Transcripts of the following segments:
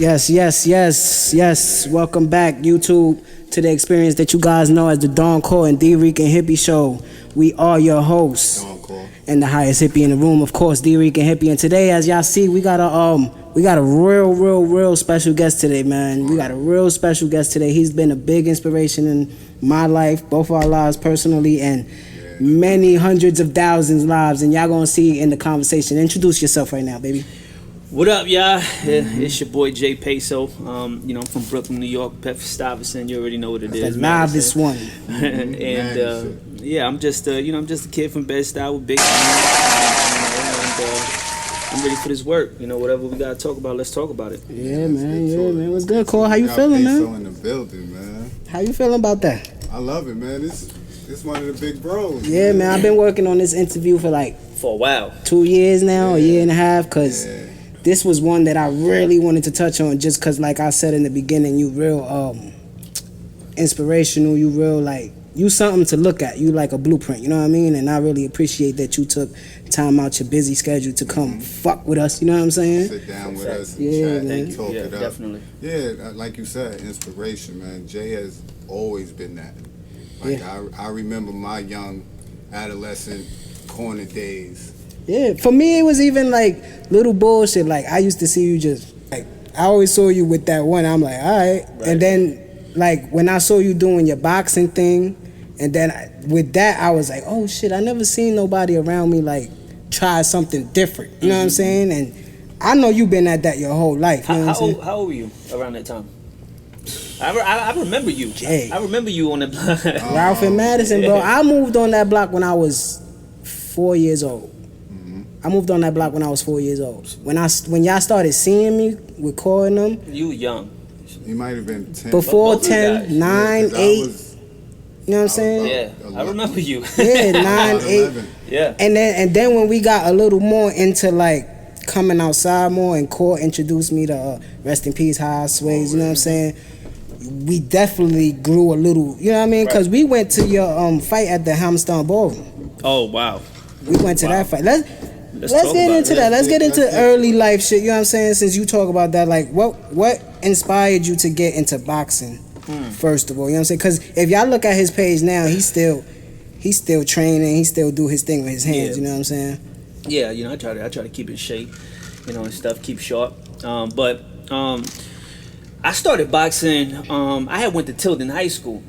Yes. Welcome back, YouTube, to the experience that you guys know as the Dawn Call and Dricanhippie Show. We are your hosts. And the highest hippie in the room, of course, Dricanhippie. And today, as y'all see, we got a real special guest today, man. We got a real special guest today. He's been a big inspiration in my life, both our lives personally, and many hundreds of thousands of lives. And y'all gonna see in the conversation. Introduce yourself right now, baby. What up, y'all? It's your boy JayPayso. I'm from Brooklyn, New York, Bedford-Stuyvesant. You already know what it is. The novice one. I'm just a kid from Bed-Stuy with big. I'm ready for this work. Whatever we gotta talk about, let's talk about it. Yeah, man. What's good, Cole? How you feeling, man? In the building, man. How you feeling about that? I love it, man. This one of the big bros. Yeah, man. I've been working on this interview for a while. 2 years now, a year and a half, cause. Yeah. This was one that I really wanted to touch on just because, like I said in the beginning, you real inspirational. You real, you something to look at. You like a blueprint, you know what I mean? And I really appreciate that you took time out your busy schedule to come fuck with us, you know what I'm saying? Sit down with us and chat and talk it up. Definitely. Yeah, like you said, inspiration, man. Jay has always been that. I remember my young adolescent corner days. Yeah, for me it was even little bullshit. I used to see you just I always saw you with that one. I'm like, all right. And then when I saw you doing your boxing thing, and then with that I was like, oh shit, I never seen nobody around me try something different. You know what I'm saying? And I know you've been at that your whole life. You know what I'm saying? How old were you around that time? I remember you. Jay. I remember you on the block. Ralph and Madison, bro. I moved on that block when I was 4 years old. I moved on that block when I was 4 years old. When y'all started seeing me recording them, you were young. You might have been 10. Before 10, 9, 8. You know what I'm saying? Yeah, 11. I remember you. Yeah, 9, 8. Yeah. And then when we got a little more into coming outside more, and Court introduced me to Rest in Peace High Sways. You know what I'm saying? We definitely grew a little. You know what I mean? Because we went to your fight at the Hamstown Ballroom. Oh wow. We went to that fight. Let's get into that. Let's get into early life shit. You know what I'm saying? Since you talk about that, what inspired you to get into boxing? First of all, you know what I'm saying? Because if y'all look at his page now, he's still training. He still do his thing with his hands. You know what I'm saying? Yeah, I try to keep in shape, and stuff, keep sharp. But I started boxing. I had went to Tilden High School.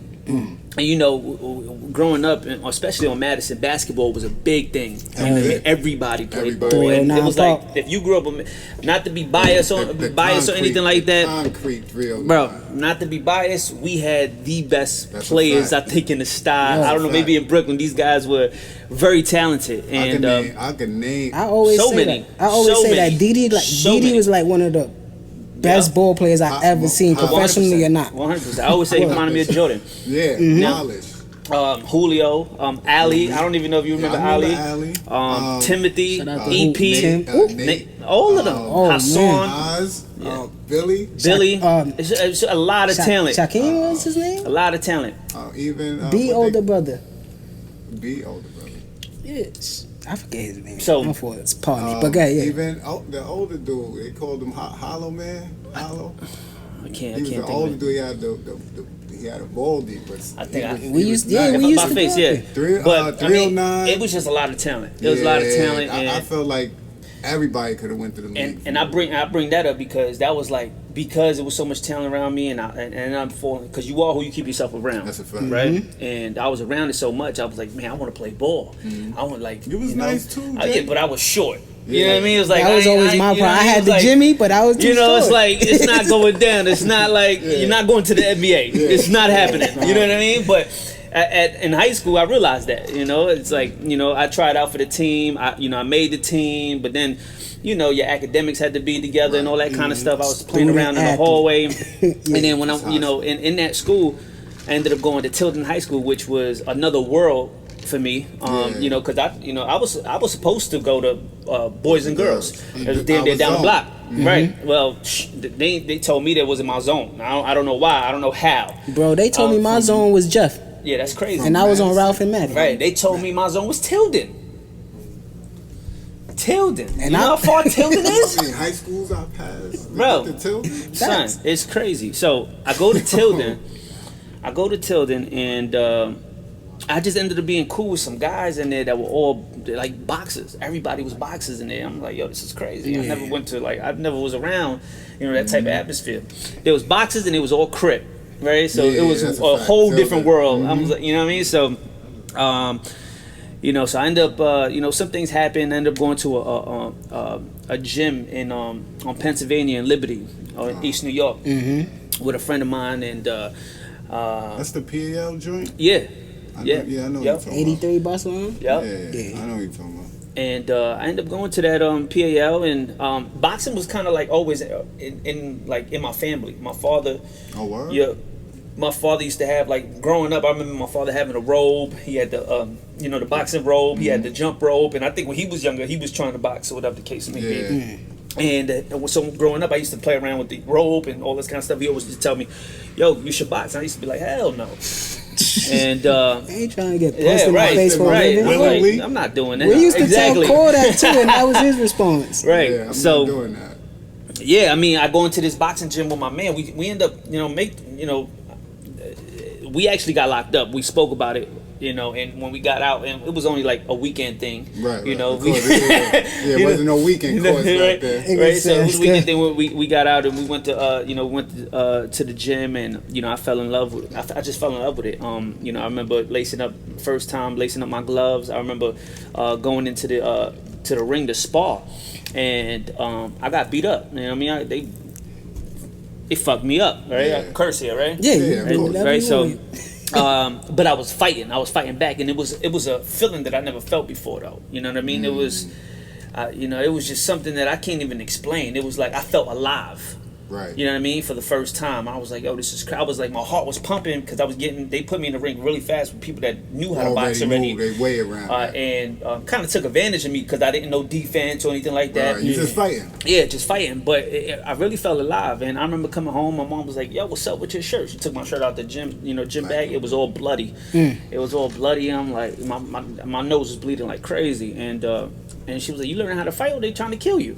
And growing up, especially on Madison, basketball was a big thing. Everybody played ball. And it was if you grew up, not to be biased or anything like that, concrete drill, bro. Not to be biased, we had the best players, I think, in the style. I don't know, maybe in Brooklyn, these guys were very talented. And I can name. I always say that Didi was one of the best ball players I ever seen, professionally or not. 100%. I always say he reminded me of Jordan. Yeah, knowledge. Julio, Ali. I don't even know if you remember Ali. Timothy, EP, all of them. Hassan, Oz, Billy. It's a lot of talent. Shaquem was his name? A lot of talent. Even B older brother. Yes. I forget his name. So it's pardon me, but yeah. Even the older dude, they called him Hollow Man. Hollow. I can't. He was the older dude. He had a baldy, but I think we used to face. Yeah, but 309. It was just a lot of talent. There was a lot of talent. I felt like everybody could have went to the league. And I bring that up because that was because it was so much talent around me, and I'm falling because you are who you keep yourself around. That's a fact, right? And I was around it so much, I was like, man, I want to play ball. I want You was nice too. Yeah, but I was short. You know what I mean? It was that was always my problem. I had the Jimmy, but I was too short. It's not going down. It's not you're not going to the NBA. It's not happening. You know what I mean? But in high school, I realized that. It's I tried out for the team. I made the team, but then. Your academics had to be together and all that kind of stuff. I was playing around in the hallway. And then when I'm, in that school, I ended up going to Tilden High School, which was another world for me. Because I was supposed to go to boys and girls. It was damn near down the block. Right. Well, they told me that wasn't my zone. I don't know why. I don't know how. Bro, they told me my zone was Jeff. Yeah, that's crazy. And I was on Ralph and Maddie. Right. They told me my zone was Tilden. Tilden. And you know how far Tilden is? I mean, high schools I passed. Bro. To Tilden? Son, it's crazy. So I go to Tilden. And I just ended up being cool with some guys in there that were all like boxers. Everybody was boxers in there. I'm like, yo, this is crazy. I never was around, that type of atmosphere. There was boxers and it was all Crip, right? So it was a whole different world. I was like, you know what I mean? So, so I ended up, some things happened. I ended up going to a gym in on Pennsylvania in Liberty, in East New York, with a friend of mine, and that's the PAL joint. Yeah. I know what you're talking about. 83 Barcelona. Yep. Yeah, I know what you're talking about. And I ended up going to that PAL, and boxing was kind of like always in my family. My father. Oh, word? Yeah. My father used to have, like, growing up, I remember my father having a robe. He had the, the boxing robe. He had the jump rope. And I think when he was younger, he was trying to box or whatever the case may be. And so growing up, I used to play around with the rope and all this kind of stuff. He always used to tell me, yo, you should box. And I used to be like, hell no. And I ain't trying to get punched in my face for a living. I'm not doing that. We used to tell Cole that too, and that was his response. Right. Yeah, I'm so not doing that. Yeah, I mean, I go into this boxing gym with my man. We end up, we actually got locked up. We spoke about it, and when we got out, and it was only like a weekend thing. Right. It wasn't no weekend course back there. Right. So it was a weekend thing. We got out and we went to to the gym, and I fell in love with it. I just fell in love with it. I remember lacing up my gloves. I remember going into the ring to spar, and I got beat up. You know what I mean? It fucked me up, right? Yeah. I curse here, right? Yeah, right. So, but I was fighting back, and it was a feeling that I never felt before, though. You know what I mean? It was, it was just something that I can't even explain. It was like I felt alive. Right. You know what I mean? For the first time, I was like, "Oh, this is." I was like, my heart was pumping because I was getting. They put me in the ring really fast with people that knew how to box already. They way around. And kind of took advantage of me because I didn't know defense or anything like that. Right. You just fighting. Yeah, just fighting. But I really felt alive. And I remember coming home. My mom was like, "Yo, what's up with your shirt?" She took my shirt out the gym, gym bag. It was all bloody. It was all bloody. I'm like, my nose was bleeding like crazy. And she was like, "You learning how to fight, or they trying to kill you?"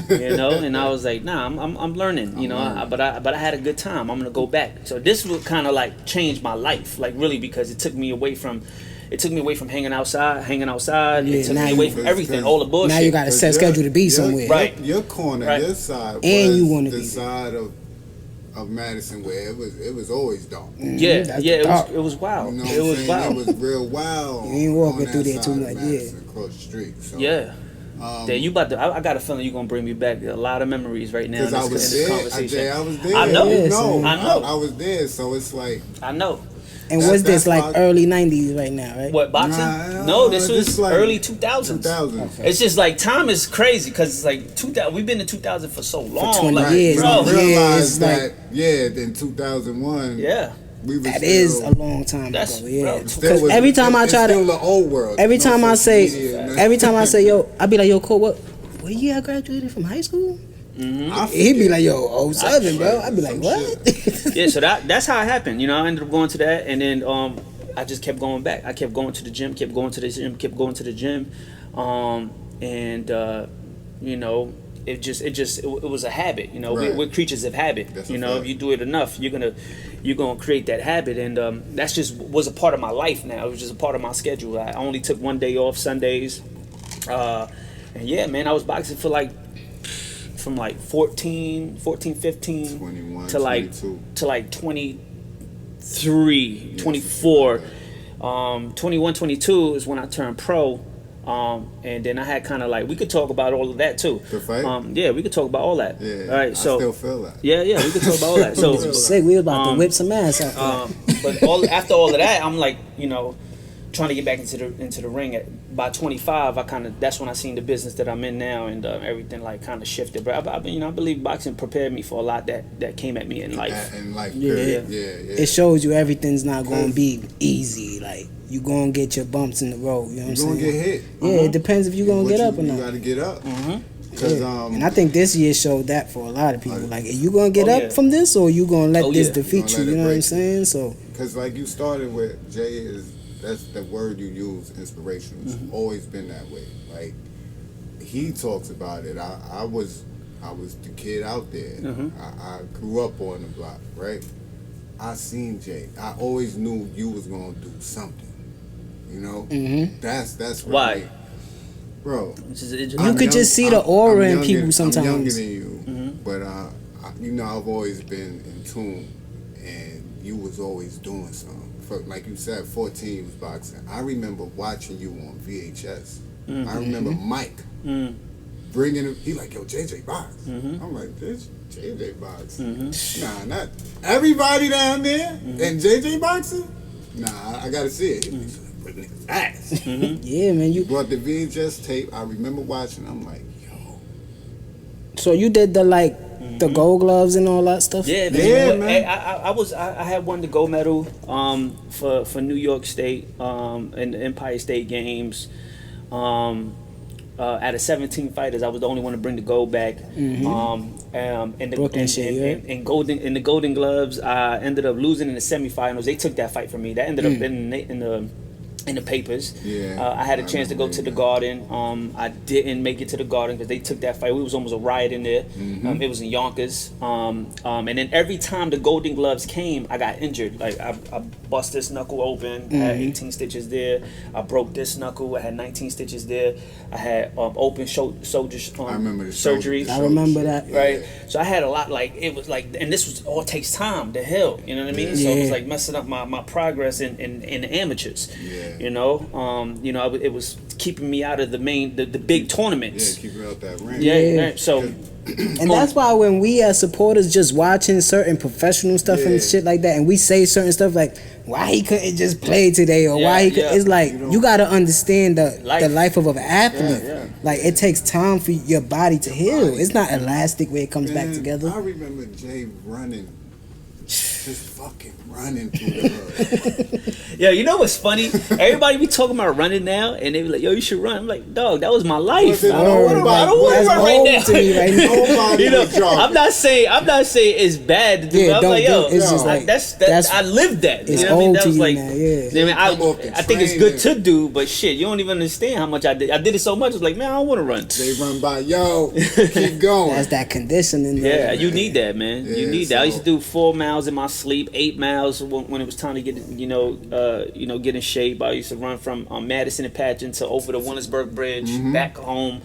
And I was like, "Nah, I'm learning." But I had a good time. I'm gonna go back. So this would kind of like change my life, like really, because it took me away from hanging outside. Yeah, it took me away from everything, all the bullshit. Now you got a set schedule to be somewhere. Right. Your corner, your side, and was you want to the be side of Madison where it was always dark. It was wild. You know It was wild. It was real wild. You ain't walking through there side too of much, Madison, across the street. So, yeah. You about to? I got a feeling you're gonna bring me back a lot of memories right now in this conversation. I was there. I know. I know. I was there, so it's like I know. And what's this like early 90s right now, right? What, boxing? No, this was like early 2000s. Okay. It's just like time is crazy because it's like 2000. We've been in 2000 for so long. For 20 like, years. Bro, We realized like, in 2001. Yeah. That is a long time ago. Yeah. Because every time I try to, still the old world. every time I say, yo, I be like, yo, Cole, what year I graduated from high school? He'd be like, yo, 07, bro. I'd be like, what? Yeah, so that's how it happened. I ended up going to that, and then I just kept going back. I kept going to the gym, kept going to the gym, it was a habit. Right. We're creatures of habit. If you do it enough, you're gonna create that habit, and that's just was a part of my life now. It was just a part of my schedule. I only took one day off, Sundays, and yeah, man, I was boxing for from 14, 15 21, to 23, 24. 21, 22 is when I turned pro. And then I had kind of we could talk about all of that too. The fight? Yeah, we could talk about all that. Yeah, all right, so I still feel that. Yeah, we could talk about all that. So sick, we about to whip some ass after but after all of that, I'm trying to get back into the ring. By 25, that's when I seen the business that I'm in now, and everything kind of shifted. But I believe boxing prepared me for a lot that came at me in life. It shows you everything's not going to be easy. Like you gonna get your bumps in the road. You know what I'm saying? You're gonna get hit. Yeah, it depends if you're gonna get up or not. You gotta get up. And I think this year showed that for a lot of people. Like, are you gonna get up from this, or are you gonna let this defeat you? You know what I'm saying? So, because you started with Jay that's the word you use, inspirational. It's always been that way. Like he talks about it. I was the kid out there. I grew up on the block, right? I seen Jay. I always knew you was gonna do something. You know, that's why, bro. You could just see the aura in people sometimes. I'm younger than you, but you know, I've always been in tune, and you was always doing something. Like you said, 14 was boxing. I remember watching you on VHS. I remember Mike bringing him. He like, yo, JJ box. I'm like, this JJ box. Nah, not everybody down there and JJ boxing. Nah, I gotta see it. He's like, putting his ass. Yeah, man. You brought the VHS tape. I remember watching. I'm like, yo. So you did the gold gloves and all that stuff? Yeah, man. I had won the gold medal for New York State in the Empire State Games. Out of 17 fighters, I was the only one to bring the gold back. And the Golden Gloves, I ended up losing in the semifinals. They took that fight from me. That ended up in the papers. I had a chance to go to the Garden. I didn't make it to the Garden because they took that fight. We was almost a riot in there. It was in Yonkers. And then every time the Golden Gloves came, I got injured. Like I bust this knuckle open. I had 18 stitches there. I broke this knuckle. I had 19 stitches there. I had open shoulder surgery. I remember that. Right. So I had a lot. Like it was like, and this was all takes time to heal. You know what I mean? So it was like messing up my progress in the amateurs. You know, it was keeping me out of the big tournaments. Yeah, keep you out that ring. Yeah. So, and that's why when we as supporters just watching certain professional stuff and shit like that, and we say certain stuff like, why he couldn't just play today, or why he could, it's like you gotta understand the life of an athlete. Like it takes time for your body to heal. It's not elastic where it comes back together. I remember Jay running. Just fucking running through the hood. Yeah, you know what's funny? Everybody be talking about running now, and they be like, "Yo, you should run." I'm like, "Dog, that was my life. I don't want to run right now." To me right now. You know, I'm not saying it's bad to do. Yeah, I'm like, yo, it's just like that's I lived that. It's You know what I mean? old That to was you like, now, yeah. I think it's good to do, but shit, you don't even understand how much I did. I did it so much. It's like, man, I don't want to run. They run by, yo, keep going. That's that conditioning. Yeah, you need that, man. You need that. I used to do 4 miles in my sleep, 8 miles when it was time to get get in shape. I used to run from Madison and Patchen to over the Williamsburg Bridge back home.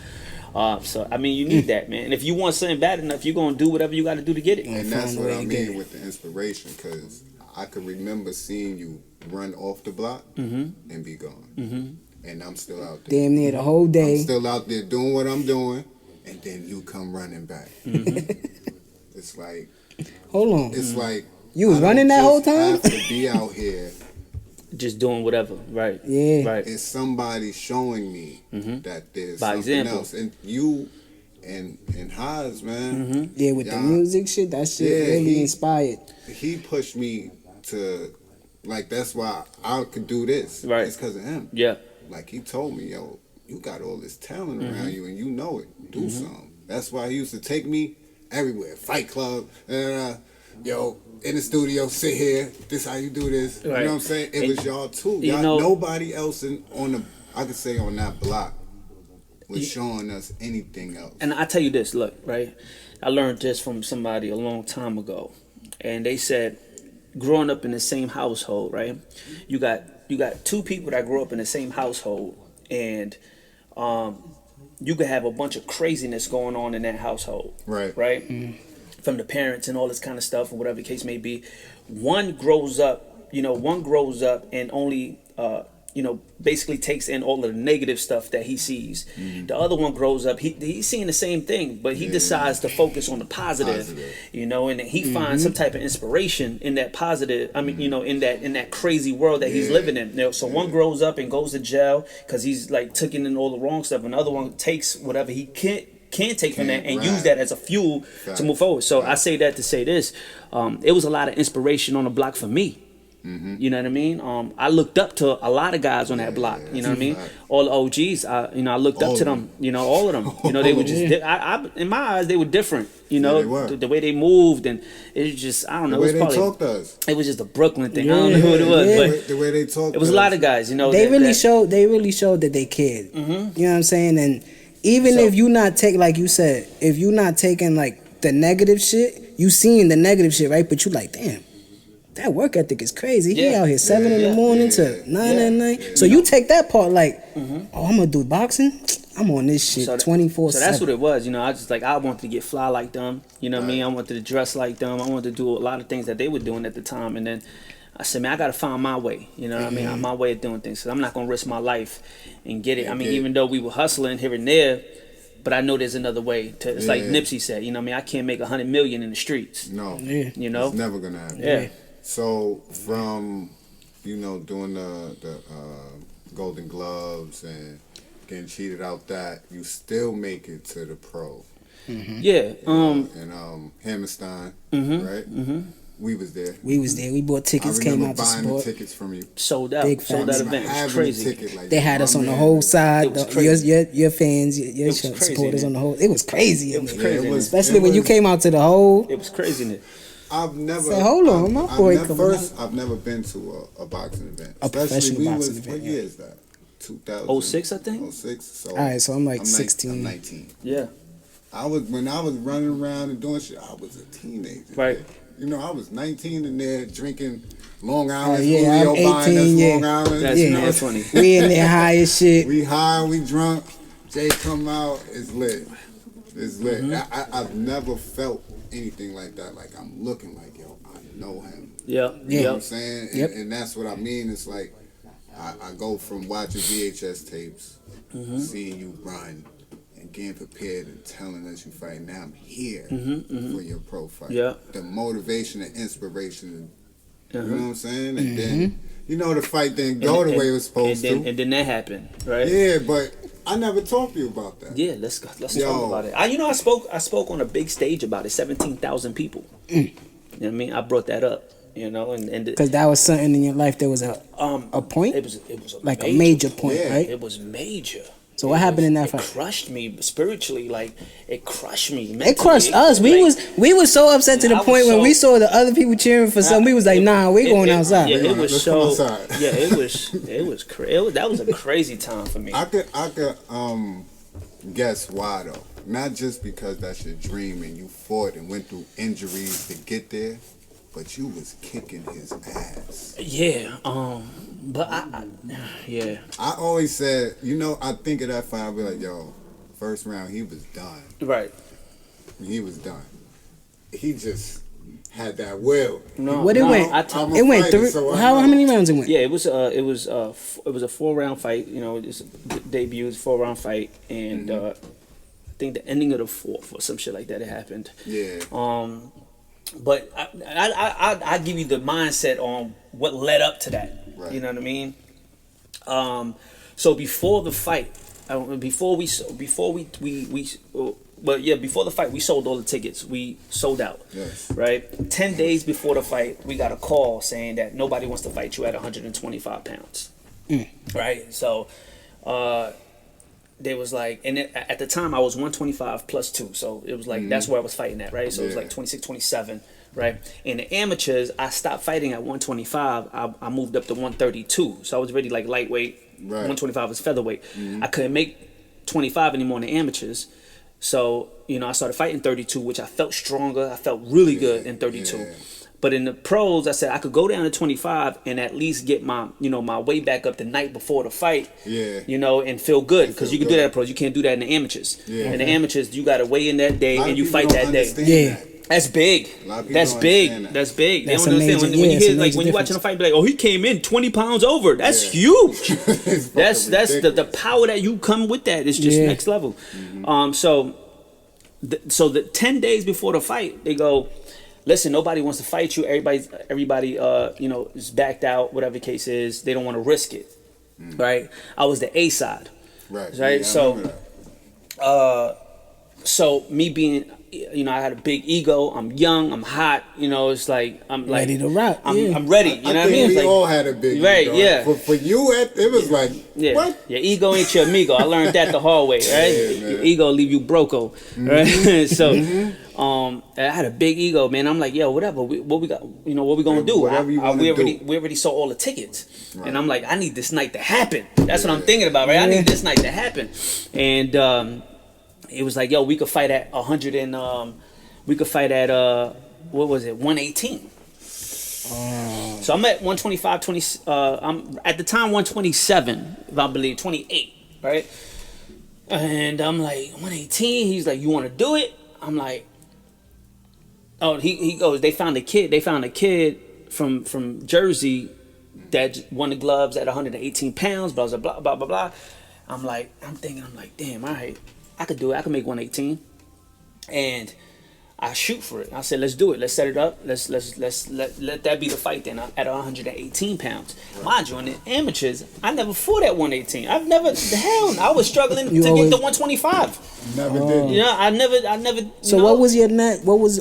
So I mean, you need that, man. And if you want something bad enough, you're gonna do whatever you got to do to get it. And that's what I mean with the inspiration, because I can remember seeing you run off the block and be gone, and I'm still out there. Damn near the whole day. I'm still out there doing what I'm doing, and then you come running back. It's like, hold on. It's like. You was running that whole time? I have to be out here. Just doing whatever, right? Yeah. Right. It's somebody showing me that there's By something example. else. And you and Haas, man. Yeah, with the music shit, that shit really inspired. He pushed me to, like, that's why I could do this. Right. It's because of him. Yeah. Like, he told me, yo, you got all this talent around you and you know it. Do something. That's why he used to take me everywhere. Fight club. Yo, in the studio, sit here. This how you do this. Right. You know what I'm saying? It was y'all too. You know, nobody else I could say on that block was showing us anything else. And I tell you this, look, right? I learned this from somebody a long time ago, and they said, growing up in the same household, right? You got 2 people that grew up in the same household, and you could have a bunch of craziness going on in that household, right? From the parents and all this kind of stuff, or whatever the case may be. One grows up and only basically takes in all of the negative stuff that he sees. The other one grows up, he's seeing the same thing, but he decides to focus on the positive. And he finds some type of inspiration in that positive. I mean, in that crazy world that he's living in. So one grows up and goes to jail because he's like taking in all the wrong stuff. Another one takes whatever he can take from that and use that as a fuel to move forward. So I say that to say this. It was a lot of inspiration on the block for me. You know what I mean? I looked up to a lot of guys on that block. You know what I mean? All the OGs. I looked up to them. All of them. They were just. In my eyes, they were different. The way they moved, and it was just. I don't know. The way it was they talked to us. It was just a Brooklyn thing. I don't know who it was, but the way they talked. It was a lot of guys. They really showed that they cared. You know what I'm saying? And Even if you not take, like you said, if you not taking like the negative shit, you seeing the negative shit, right? But you like, damn, that work ethic is crazy. He out here 7 in the morning to 9 at night. So you take that part like, oh, I'm gonna do boxing. I'm on this shit 24/7. So that's what it was. You know, I just like, I wanted to get fly like them. You know what I mean? I wanted to dress like them. I wanted to do a lot of things that they were doing at the time. And then I said, man, I got to find my way. You know what I mean? My way of doing things. So I'm not going to risk my life and get it. I mean, even though we were hustling here and there, but I know there's another way. It's like Nipsey said, you know what I mean? I can't make $100 million in the streets. No. You know? It's never going to happen. Yeah. So from, you know, doing the Golden Gloves and getting cheated out that, you still make it to the pro. Yeah. And Hammerstein, right? We was there. We bought tickets, came out to support. I remember buying the tickets from you. Sold out. Sold out event. It was crazy. They had us on the whole side. Your fans, your supporters on the whole. It was crazy. It was crazy. Especially when you came out to the whole. It was crazy. I've never. Say, hold on, my boy. I've never been to a boxing event. A professional boxing event. What year is that? 2006, I think. 06. So all right, so I'm like 16. I'm 19. Yeah. When I was running around and doing shit, I was a teenager. Right. You know, I was 19 in there drinking Long Island. I'm 18. Long Island. That's funny. We in there high as shit. We high, we drunk. Jay come out, it's lit. It's lit. I've never felt anything like that. Like I'm looking like, yo, I know him. Yeah. You know what I'm saying? And that's what I mean. It's like I go from watching VHS tapes, seeing you run, and getting prepared and telling us you fight. Now I'm here for your pro fight. Yeah. The motivation and inspiration, you know what I'm saying? And then, you know, the fight didn't go the way it was supposed to. And then that happened, right? Yeah, but I never talked to you about that. Yeah, let's talk about it. I spoke on a big stage about it, 17,000 people. You know what I mean? I brought that up. You know, and because that was something in your life that was a point. It was like a major point, right? It was major. So what happened in that fight? It crushed me spiritually, like it crushed me mentally. It crushed us. We was so upset to the point when we saw the other people cheering for something. We was like, nah, we going outside. Yeah, it was so. Yeah, it was crazy. That was a crazy time for me. I could guess why though. Not just because that's your dream and you fought and went through injuries to get there. But you was kicking his ass. Yeah, but I always said, you know, I think of that fight, I'll be like, yo, first round, he was done. Right. He was done. He just had that will. No, what it went? It went through. So how many rounds it went? Yeah, it was a 4-round fight. You know, it's debut, 4-round fight, and I think the ending of the 4th or some shit like that. It happened. Yeah. But I give you the mindset on what led up to that. Right. You know what I mean? So before the fight, before the fight, we sold all the tickets. We sold out. Yes. Right. 10 days before the fight, we got a call saying that nobody wants to fight you at 125 pounds. Right. So, they was like, and at the time I was 125 plus 2, so it was like that's where I was fighting at, right? So it was like 26, 27, right? In the amateurs, I stopped fighting at 125. I moved up to 132, so I was already like lightweight. Right. 125 was featherweight. I couldn't make 25 anymore in the amateurs, so you know I started fighting 32, which I felt stronger. I felt really good in 32. Yeah. But in the pros, I said I could go down to 25 and at least get my way back up the night before the fight. Yeah. You know, and feel good because you can do that in pros. You can't do that in the amateurs. Yeah. In the amateurs, you got to weigh in that day and you fight that day. Yeah. That's big. That's big. That's big. They don't understand when you hear like when you're watching a fight, be like, oh, he came in 20 pounds over. That's huge. that's the power that you come with. That is just next level. So the 10 days before the fight, they go, listen, nobody wants to fight you. Everybody, is backed out. Whatever the case is, they don't want to risk it, right? I was the A side, right? Yeah, so me being, I had a big ego. I'm young. I'm hot. It's like I'm like ready to rock. I'm ready. You know what I mean? We all had a big ego. Right? Yeah. For you, it was like what? Your ego ain't your amigo. I learned that the hard way, right? Your ego leave you broco, right? So. I had a big ego, man. I'm like, yo, whatever. What we got? What we gonna do? We already sold all the tickets, and I'm like, I need this night to happen. That's what I'm thinking about, right? I need this night to happen, and it was like, yo, we could fight at 100 and we could fight at what was it, 118. So I'm at 125, I'm at the time 127, if I believe, 28, right? And I'm like, 118. He's like, you want to do it? I'm like, oh, he goes, they found a kid from Jersey that won the gloves at 118 pounds, blah, blah, blah, blah, blah, blah. I'm like, damn, all right, I could do it. I could make 118. And I shoot for it. I said, let's do it. Let's set it up. Let's let that be the fight then at 118 pounds. Right. Mind you, in the amateurs, I never fought at 118. I was struggling to get to 125. Never did. You know, I never. So what was your net? What was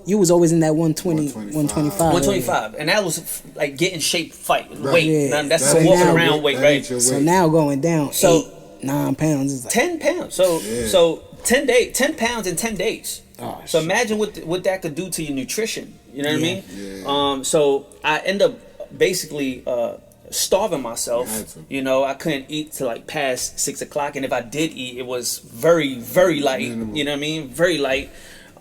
you was always in that 120, 125. 125, and that was like getting shape fight right. weight. Yeah. That's a walking around weight, right? So now going down, so 8-9 pounds is like 10 pounds. So 10 pounds in 10 days. Oh, so imagine what that could do to your nutrition. You know what I mean? Yeah. So I end up basically starving myself. You know, I couldn't eat till like past 6 o'clock, and if I did eat, it was very, very light. Minimal. You know what I mean? Very light.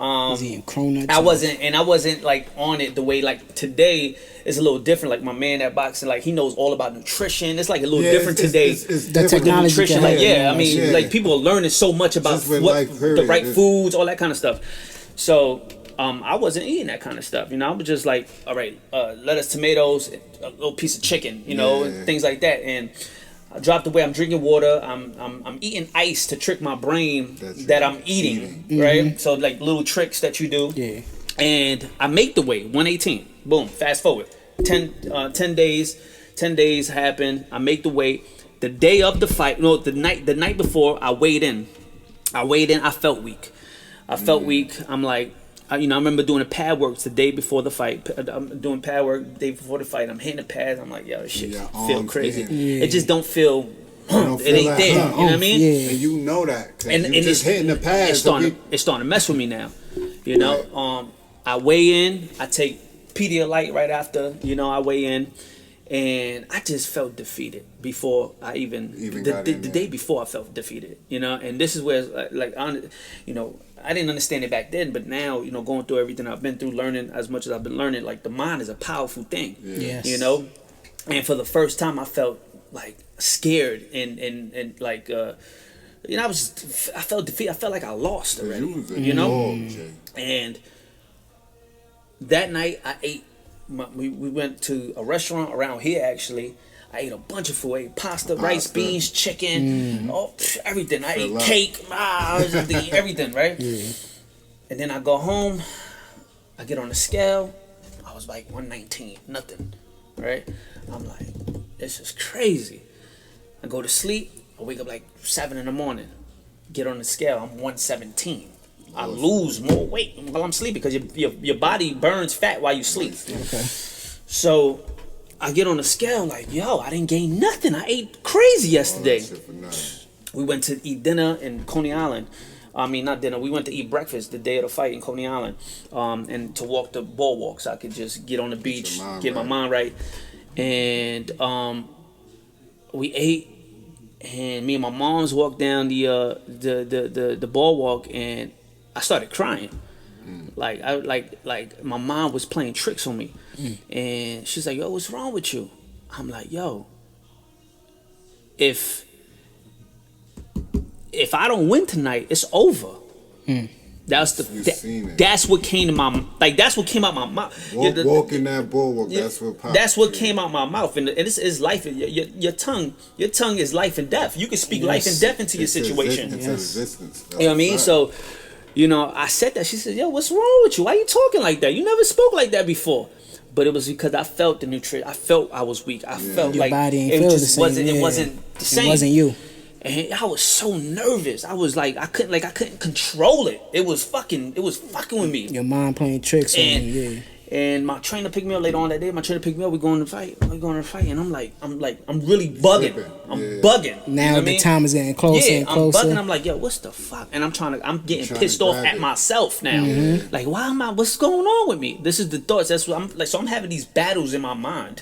was eating cronuts. I wasn't like on it the way like today. It's a little different. Like my man that boxing, like he knows all about nutrition. It's like a little different today. It's the different. technology. Nutrition, like I mean, like people are learning so much about the right foods, all that kind of stuff. So I wasn't eating that kind of stuff. You know, I was just like, all right, lettuce, tomatoes, a little piece of chicken, you know, and things like that. And I dropped away. I'm drinking water. I'm eating ice to trick my brain that I'm eating, right? Mm-hmm. So like little tricks that you do. Yeah. And I make the weight 118. Boom. Fast forward 10 days. 10 days happen. I make the weight. The day of the fight, no, the night before, I weighed in. I felt weak. I'm like, I remember doing the pad works the day before the fight. I'm doing pad work the day before the fight. I'm hitting the pads. I'm like, yo, this shit feel crazy. Yeah. It just don't feel. It ain't there. You know what I mean? Yeah. And you know that. And just hitting the pads. It's starting to mess with me now. You know, right. I weigh in. I take Pedialyte right after. You know, I weigh in, and I just felt defeated before I even the day before I felt defeated. You know, and this is where I didn't understand it back then, but now, you know, going through everything I've been through, learning as much as I've been learning, like the mind is a powerful thing. Yes. You know, and for the first time, I felt like scared and like I felt defeated. I felt like I lost already. You know, and that night I ate. We went to a restaurant around here actually. I ate a bunch of food. I ate pasta, rice, beans, chicken, everything. I ate cake. I was just eating everything, right? Yeah. And then I go home. I get on the scale. I was like 119, nothing, right? I'm like, this is crazy. I go to sleep. I wake up like 7 in the morning. Get on the scale. I'm 117. I lose more weight while I'm sleeping because your body burns fat while you sleep. Okay. So I get on the scale like, yo, I didn't gain nothing. I ate crazy yesterday. We went to eat dinner in Coney Island. I mean, not dinner. We went to eat breakfast the day of the fight in Coney Island, and to walk the boardwalk so I could just get on the beach, get my mind right. And we ate, and me and my moms walked down the boardwalk, and I started crying. Like my mom was playing tricks on me. And she's like, yo, what's wrong with you? I'm like, yo, if I don't win tonight, it's over. That's what came to my that's what came out my mouth. Walking that boardwalk, that's what came out my mouth. And this is life. Your tongue is life and death. You can speak life and death into your situation. Into existence. You know what I mean? So, you know, I said that. She said, yo, what's wrong with you? Why are you talking like that? You never spoke like that before. But it was because I felt the nutrition. I felt I was weak. I felt your like body it just wasn't. It wasn't the same. It wasn't you. And I was so nervous. I was like, I couldn't control it. It was fucking with me. Your mind playing tricks on you. Yeah. And my trainer picked me up later on that day. My trainer picked me up. We're going to fight. And I'm really bugging. Bugging. Now you know the time is getting closer and closer. I'm bugging. I'm like, yo, what's the fuck? And I'm getting pissed off at myself now. Mm-hmm. Like, what's going on with me? This is the thoughts. That's what I'm like. So I'm having these battles in my mind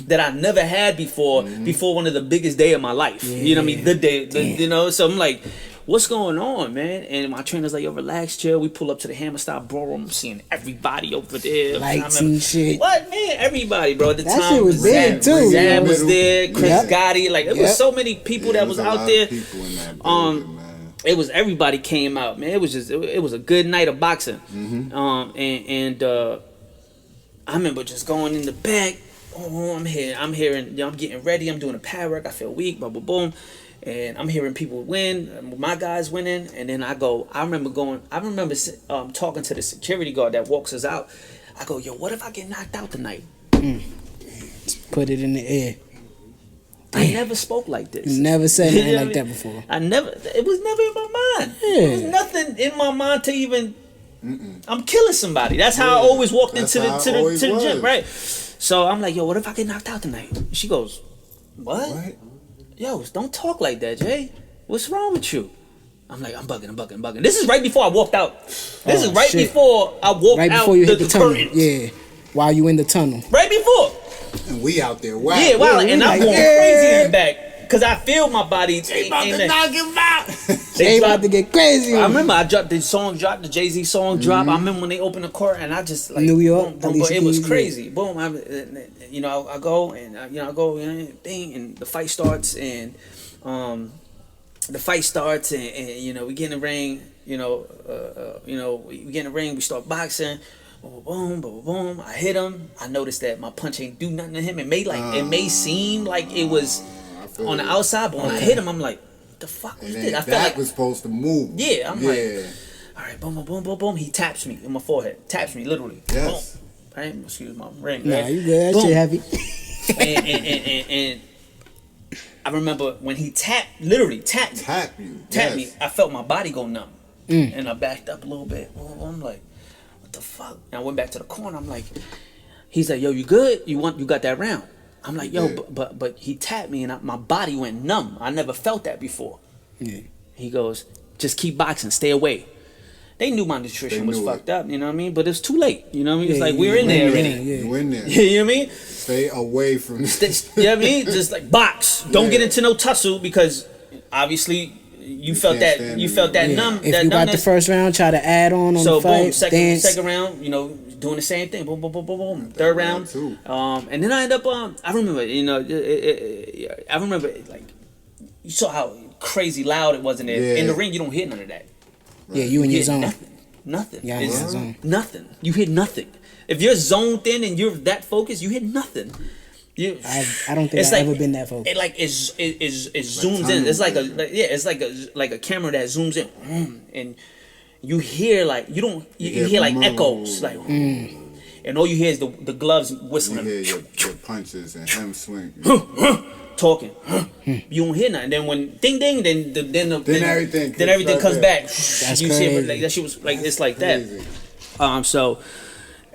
that I never had before one of the biggest day of my life. Yeah. You know what I mean? The day, you know. So I'm like, what's going on, man? And my trainer's like, yo, relax, chill. We pull up to the Hammer Style Ballroom. I'm seeing everybody over there. Lights and shit. What, man? Everybody, bro. At the That time, shit was big, too. Zab was there. Chris Yep. Gotti. Like, it was so many people that was out there. People in that building, man. It was everybody came out, man. It was just it was a good night of boxing. I remember just going in the back. Oh, I'm hearing, I'm getting ready. I'm doing a pad work. I feel weak. Boom, boom, boom. And I'm hearing people win. My guys winning. And then I remember talking to the security guard that walks us out. I go, yo, what if I get knocked out tonight? Put it in the air. I never spoke like this. You never said anything like that before. It was never in my mind. Yeah. There was nothing in my mind to even, I'm killing somebody. That's how I always walked into the gym, right? So I'm like, yo, what if I get knocked out tonight? She goes, what? Yo, don't talk like that, Jay. What's wrong with you? I'm like, I'm bugging. This is right before I walked out. This is right before I walked right out before you hit the tunnel. curtains. Yeah. While you in the tunnel. Right before. And we out there, wow. Yeah, wow. And I'm like, going crazy in the back. Because I feel my body. They about to knock him out. They about to get crazy. I remember I dropped the Jay-Z song drop. I remember when they opened the court and I just like New York, boom, it was crazy. Boom, I go and thing, and the fight starts and we get in the ring. We get in the ring. We start boxing. Boom, boom, boom. I hit him. I noticed that my punch ain't do nothing to him. It may seem like it was on the outside, but when I hit him, I'm like, what the fuck was this? I felt like was supposed to move. Yeah, I'm like, all right, boom, boom, boom, boom, boom. He taps me in my forehead. Taps me literally. Yes. Boom. Right? Excuse my ring. Nah, right? you good. That Boom. shit heavy. and I remember when he literally tapped me. I felt my body go numb, and I backed up a little bit. I'm like, what the fuck? And I went back to the corner. I'm like, he's like, yo, you good? You got that round? I'm like, yo, but he tapped me and my body went numb. I never felt that before. Yeah. He goes, just keep boxing, stay away. They knew my nutrition was fucked up, you know what I mean? But it's too late, you know what I mean? It's like, we're in there already. You in there. You know what I mean? Stay away from this. You know what I mean? Just like box. Don't get into no tussle because obviously you felt that numb. If that you got the numbness. first round, try to add on So the fight. boom, second round, doing the same thing. Boom, boom, boom, boom, boom. Third round. And then I end up. I remember, I remember like you saw how crazy loud it was in there. Yeah. In the ring, you don't hear none of that. Yeah, you in your zone. Nothing. Yeah, It's in your zone. nothing. You hear nothing. If you're zoned in and you're that focused, you hear nothing. I don't think I've ever been that focused. It like it zooms in. It's like a camera that zooms in, and you hear like you hear like echoes like, and all you hear is the gloves whistling. You hear your punches and him swing. Talking, you don't hear nothing. Then when ding ding, then everything comes back. That's you crazy. see it, like that shit was like it's like that. So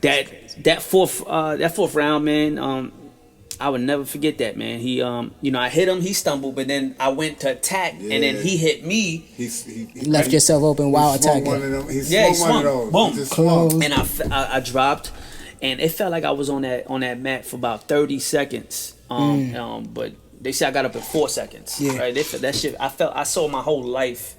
that fourth round, man. I would never forget that, man. He, I hit him, he stumbled, but then I went to attack, and then he hit me. He left yourself open while attacking. He swung one of those. Boom. He just swung. And I dropped, and it felt like I was on that mat for about 30 seconds. But they say I got up in 4 seconds. Yeah. Right? That shit. I saw my whole life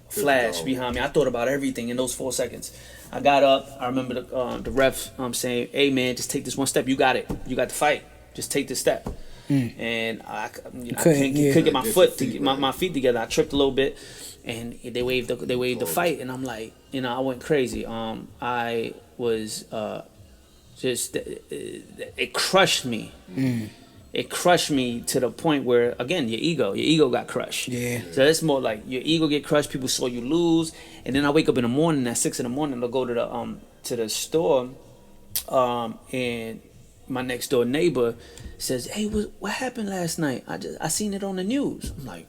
flash behind me. I thought about everything in those 4 seconds. I got up. I remember the ref saying, "Hey man, just take this one step. You got it. You got the fight. Just take this step." And I couldn't get my my feet together. I tripped a little bit, and they waved the fight, and I'm like, I went crazy. I was just it crushed me. It crushed me to the point where, again, your ego got crushed. Yeah. So it's more like your ego get crushed. People saw you lose, and then I wake up in the morning at 6 a.m. to go to the store, and my next door neighbor says, "Hey, what happened last night? I seen it on the news." I'm like,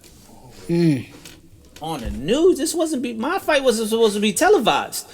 on the news? This wasn't my fight wasn't supposed to be televised.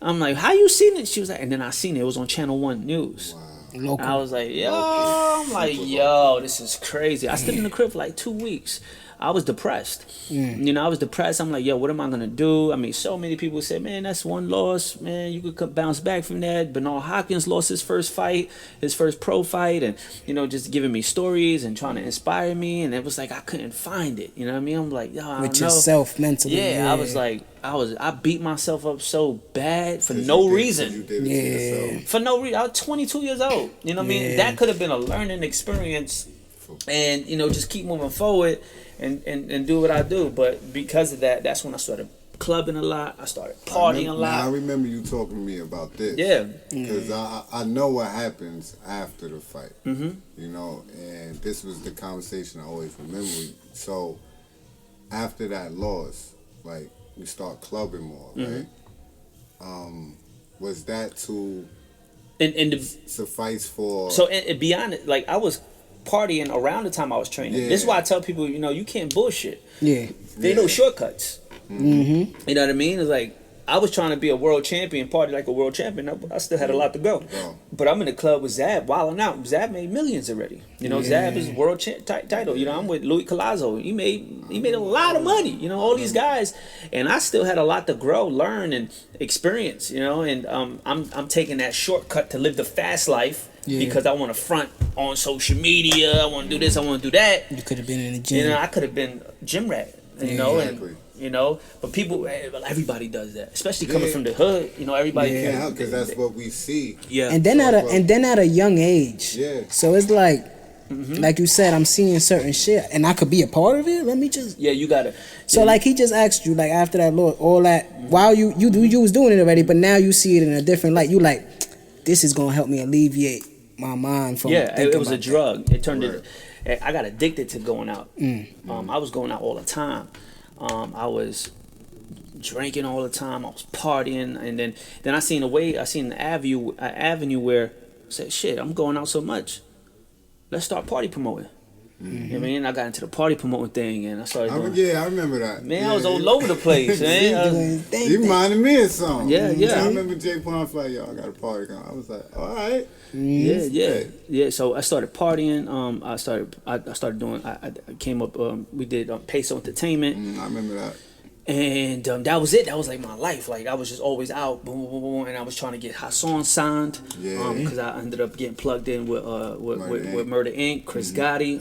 I'm like, how you seen it? She was like, and then I seen it. It was on Channel 1 News. Wow. Local. I was like, yo, I'm like, yo, this is crazy. I stood in the crib for like 2 weeks. I was depressed. You know, I was depressed. I'm like, yo, what am I gonna do? I mean, so many people said, man, that's one loss. Man, you could bounce back from that. Bernard Hopkins lost his first fight, his first pro fight, and you know, just giving me stories and trying to inspire me. And it was like I couldn't find it. You know what I mean? I'm like, yo, I don't know. With yourself mentally. Yeah, I was like, I beat myself up so bad for no reason. You did it to yourself. For no reason. I was 22 years old. You know what I mean? That could have been a learning experience, and you know, just keep moving forward. And do what I do, but because of that, that's when I started clubbing a lot. I started partying a lot. I remember you talking to me about this. Yeah, because I know what happens after the fight. Mm-hmm. You know, and this was the conversation I always remember. So after that loss, like we start clubbing more, right? Was that to suffice for? So and beyond it, like I was partying around the time I was training. Yeah. This is why I tell people, you know, you can't bullshit. Yeah. There ain't no shortcuts. Mm-hmm. You know what I mean? It's like I was trying to be a world champion, party like a world champion. I still had a lot to go. But I'm in the club with Zab, wilding out. Zab made millions already. You know, Zab is world title. You know, I'm with Louis Collazo. He made a lot of money. You know, all these guys, and I still had a lot to grow, learn, and experience. You know, and I'm taking that shortcut to live the fast life. Yeah. Because I want to front on social media, I want to do this, I want to do that. You could have been in the gym. You know, I could have been a gym rat. You know, and you know, but people, everybody does that, especially coming from the hood. You know, everybody can't help because that's what we see. Yeah, and then at a young age. Yeah. So it's like, like you said, I'm seeing certain shit, and I could be a part of it. Let me just. Yeah, you gotta. So like he just asked you, like after that, Lord, all that while you was doing it already, but now you see it in a different light. You like, this is gonna help me alleviate my mind from. Yeah, it was a drug. That. It turned into. I got addicted to going out. I was going out all the time. I was drinking all the time. I was partying, and then I seen an avenue where I said, "Shit, I'm going out so much. Let's start party promoting." You know what I mean? I got into the party promoting thing, and I started doing. I remember that. Man, I was all over the place, man. You reminded me of something. Yeah. I remember Jay Pond like, yo, I got a party going. I was like, all right. Yeah. So I started partying. I started doing. I came up. We did JayPayso Entertainment. I remember that. And that was it. That was like my life. Like I was just always out, boom, boom, boom, boom, and I was trying to get Hassan signed. Because I ended up getting plugged in with Murder Inc., Chris Gotti.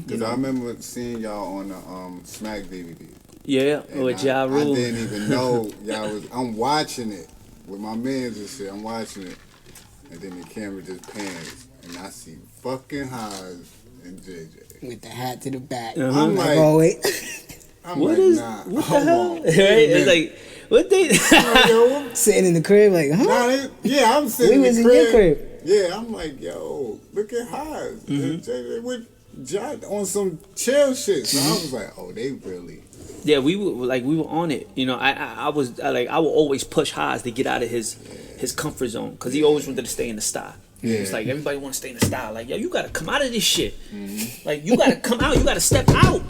Because I remember seeing y'all on the Smack DVD. Yeah, with Ja Rule. I didn't even know y'all was. I'm watching it with my mans and shit. I'm watching it, and then the camera just pans, and I see fucking Haas and JJ with the hat to the back. I'm like, oh wait. What the hell? Right? It's like, what they sitting in the crib like, huh? Nah, I'm sitting in the crib. We was in your crib. Yeah, I'm like, yo, look at Haas. They with John on some chill shit. So I was like, oh, they really. Yeah, we were on it. You know, I will always push Haas to get out of his comfort zone because he always wanted to stay in the style. Yeah. It's like everybody want to stay in the style. Like, yo, you gotta come out of this shit. Like, you gotta come out. You gotta step out.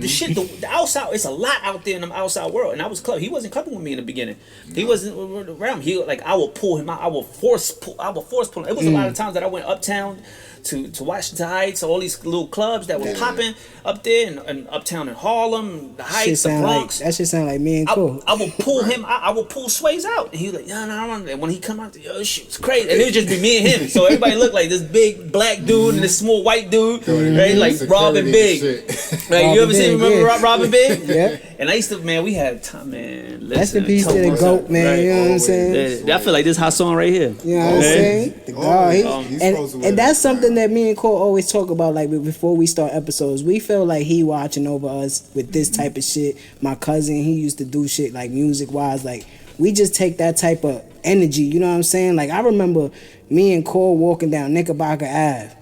The shit, the outside. It's a lot out there in the outside world. And I was club. He wasn't clubbing with me in the beginning. He wasn't around. He like I will pull him out. I will force pull him. It was a lot of times that I went uptown to Washington Heights, all these little clubs that were popping up there, and uptown in Harlem, the Heights, the Bronx. That shit sound like me and Cole. I will pull him. I will pull Sways out, and he was like, no. And when he come out, yo, this shit's crazy, and it would just be me and him. So everybody looked like this big black dude and this small white dude, right? Like Robin Big. Like you ever seen? Remember Robin Big? Yeah. And I used to, man, we had time, man. That's the piece of the GOAT, man. Right? You know what I'm saying? I feel like this hot song right here. You know what I'm saying? The God, and that's something that me and Cole always talk about. Like before we start episodes, we feel like he watching over us with this type of shit. My cousin, he used to do shit like music wise. Like we just take that type of energy. You know what I'm saying? Like I remember me and Cole walking down Knickerbocker Ave.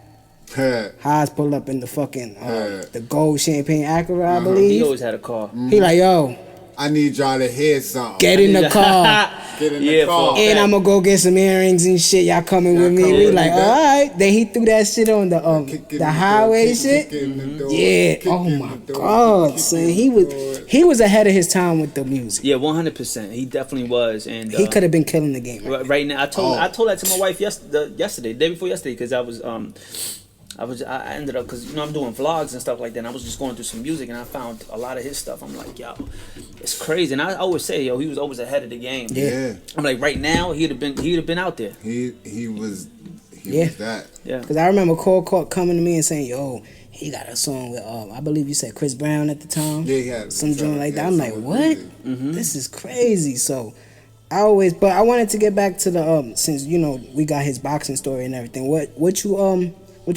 Haas pulled up in the fucking the gold champagne Acura, I believe. He always had a car. He like, yo, I need y'all to hear something. Get in the car. Get in the car. And I'm gonna go get some earrings and shit. Y'all coming with me? We like, all right. Then he threw that shit on the highway shit. Yeah. Oh my God, son. He was ahead of his time with the music. Yeah, 100%. He definitely was, and he could have been killing the game. Right now, I told that to my wife yesterday, day before yesterday, because I ended up, because I'm doing vlogs and stuff like that, and I was just going through some music, and I found a lot of his stuff. I'm like, yo, it's crazy. And I always say, yo, he was always ahead of the game. Yeah. I'm like, right now, he'd have been out there. He was that. Yeah. Because I remember Cole Court coming to me and saying, yo, he got a song with I believe you said Chris Brown at the time. Yeah, he had some joint like that. I'm like, what? This is crazy. So I wanted to get back to the since we got his boxing story and everything. What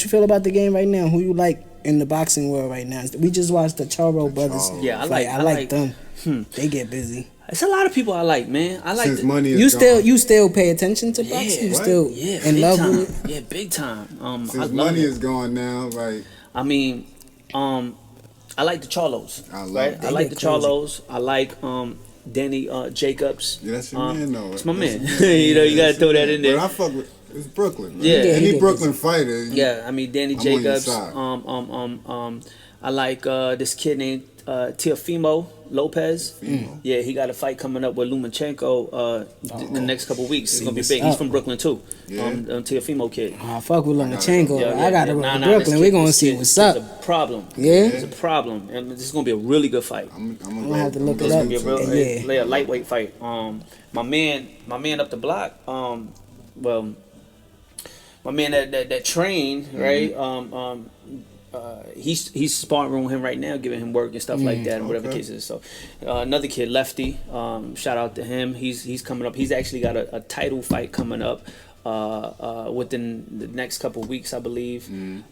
you feel about the game right now? Who you like in the boxing world right now? We just watched the Charo brothers. Yeah, I like them. They get busy. It's a lot of people I like, man. I like. Since money is gone. You still pay attention to boxing? You still in love with it? Yeah, big time. Since money is gone now, like. I mean, I like the Charlos. I like the Charlos. I like Danny Jacobs. Yeah, that's your man, though. It's my man. You gotta throw that in there. But I fuck with. It's Brooklyn. Right? Yeah, any Brooklyn fighter. Yeah, I mean Danny Jacobs. I like this kid named Teofimo Lopez. Yeah, he got a fight coming up with Lomachenko in the next couple weeks. It's gonna be big. He's from Brooklyn too. Teofimo kid. I fuck with Lomachenko. I gotta go to Brooklyn. We're gonna see what's up. It's a problem. Yeah, it's a problem, and this is gonna be a really good fight. I'm gonna have to look it up. It's gonna be a lightweight fight. My man up the block. My man that trained, right? He's sparring with him right now, giving him work and stuff like that, and whatever the case is. So another kid, Lefty, shout out to him. He's coming up. He's actually got a title fight coming up within the next couple of weeks, I believe. Who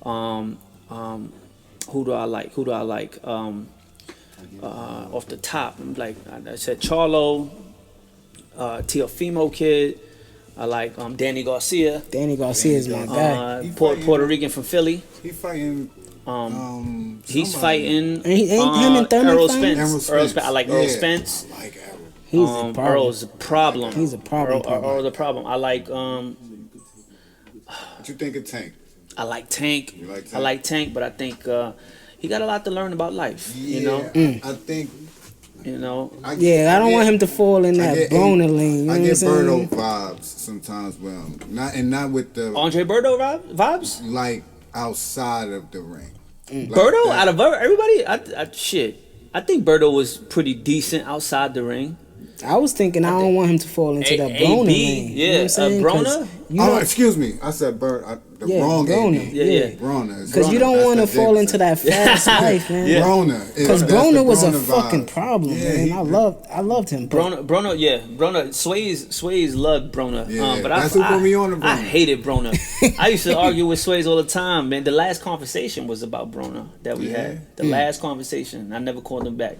do I like? Off the top, like I said, Charlo, Teofimo kid. I like Danny Garcia. Danny Garcia is my guy. Puerto Rican from Philly. He fighting. He's fighting. Him and Thurman Earl Spence. Spence. I like Earl Spence. I like Errol. He's a problem. Earl's a problem. He's a problem. Earl's a problem. I like. What you think of Tank? I like Tank. You like Tank? I like Tank, but I think he got a lot to learn about life. Yeah, I think. I don't want him to fall in that Broner lane. I get Birdo vibes sometimes with him. Not with the Andre Birdo vibes. Like outside of the ring. Like Birdo that. out of everybody, I think Birdo was pretty decent outside the ring. I was thinking I don't want him to fall into that Broner lane. Yeah, you know what I'm saying? Broner. Excuse me. I said wrong Broner. AB. Yeah. Broner. Because you don't want to fall into that fast life, man. Yeah. Broner. Because Broner was a Broner fucking vibe. problem, man. I loved him. Broner, Swayze loved Broner. Yeah, But that's who put me on to Broner. I hated Broner. I used to argue with Swayze all the time, man. The last conversation was about Broner that we had. The last conversation. I never called him back.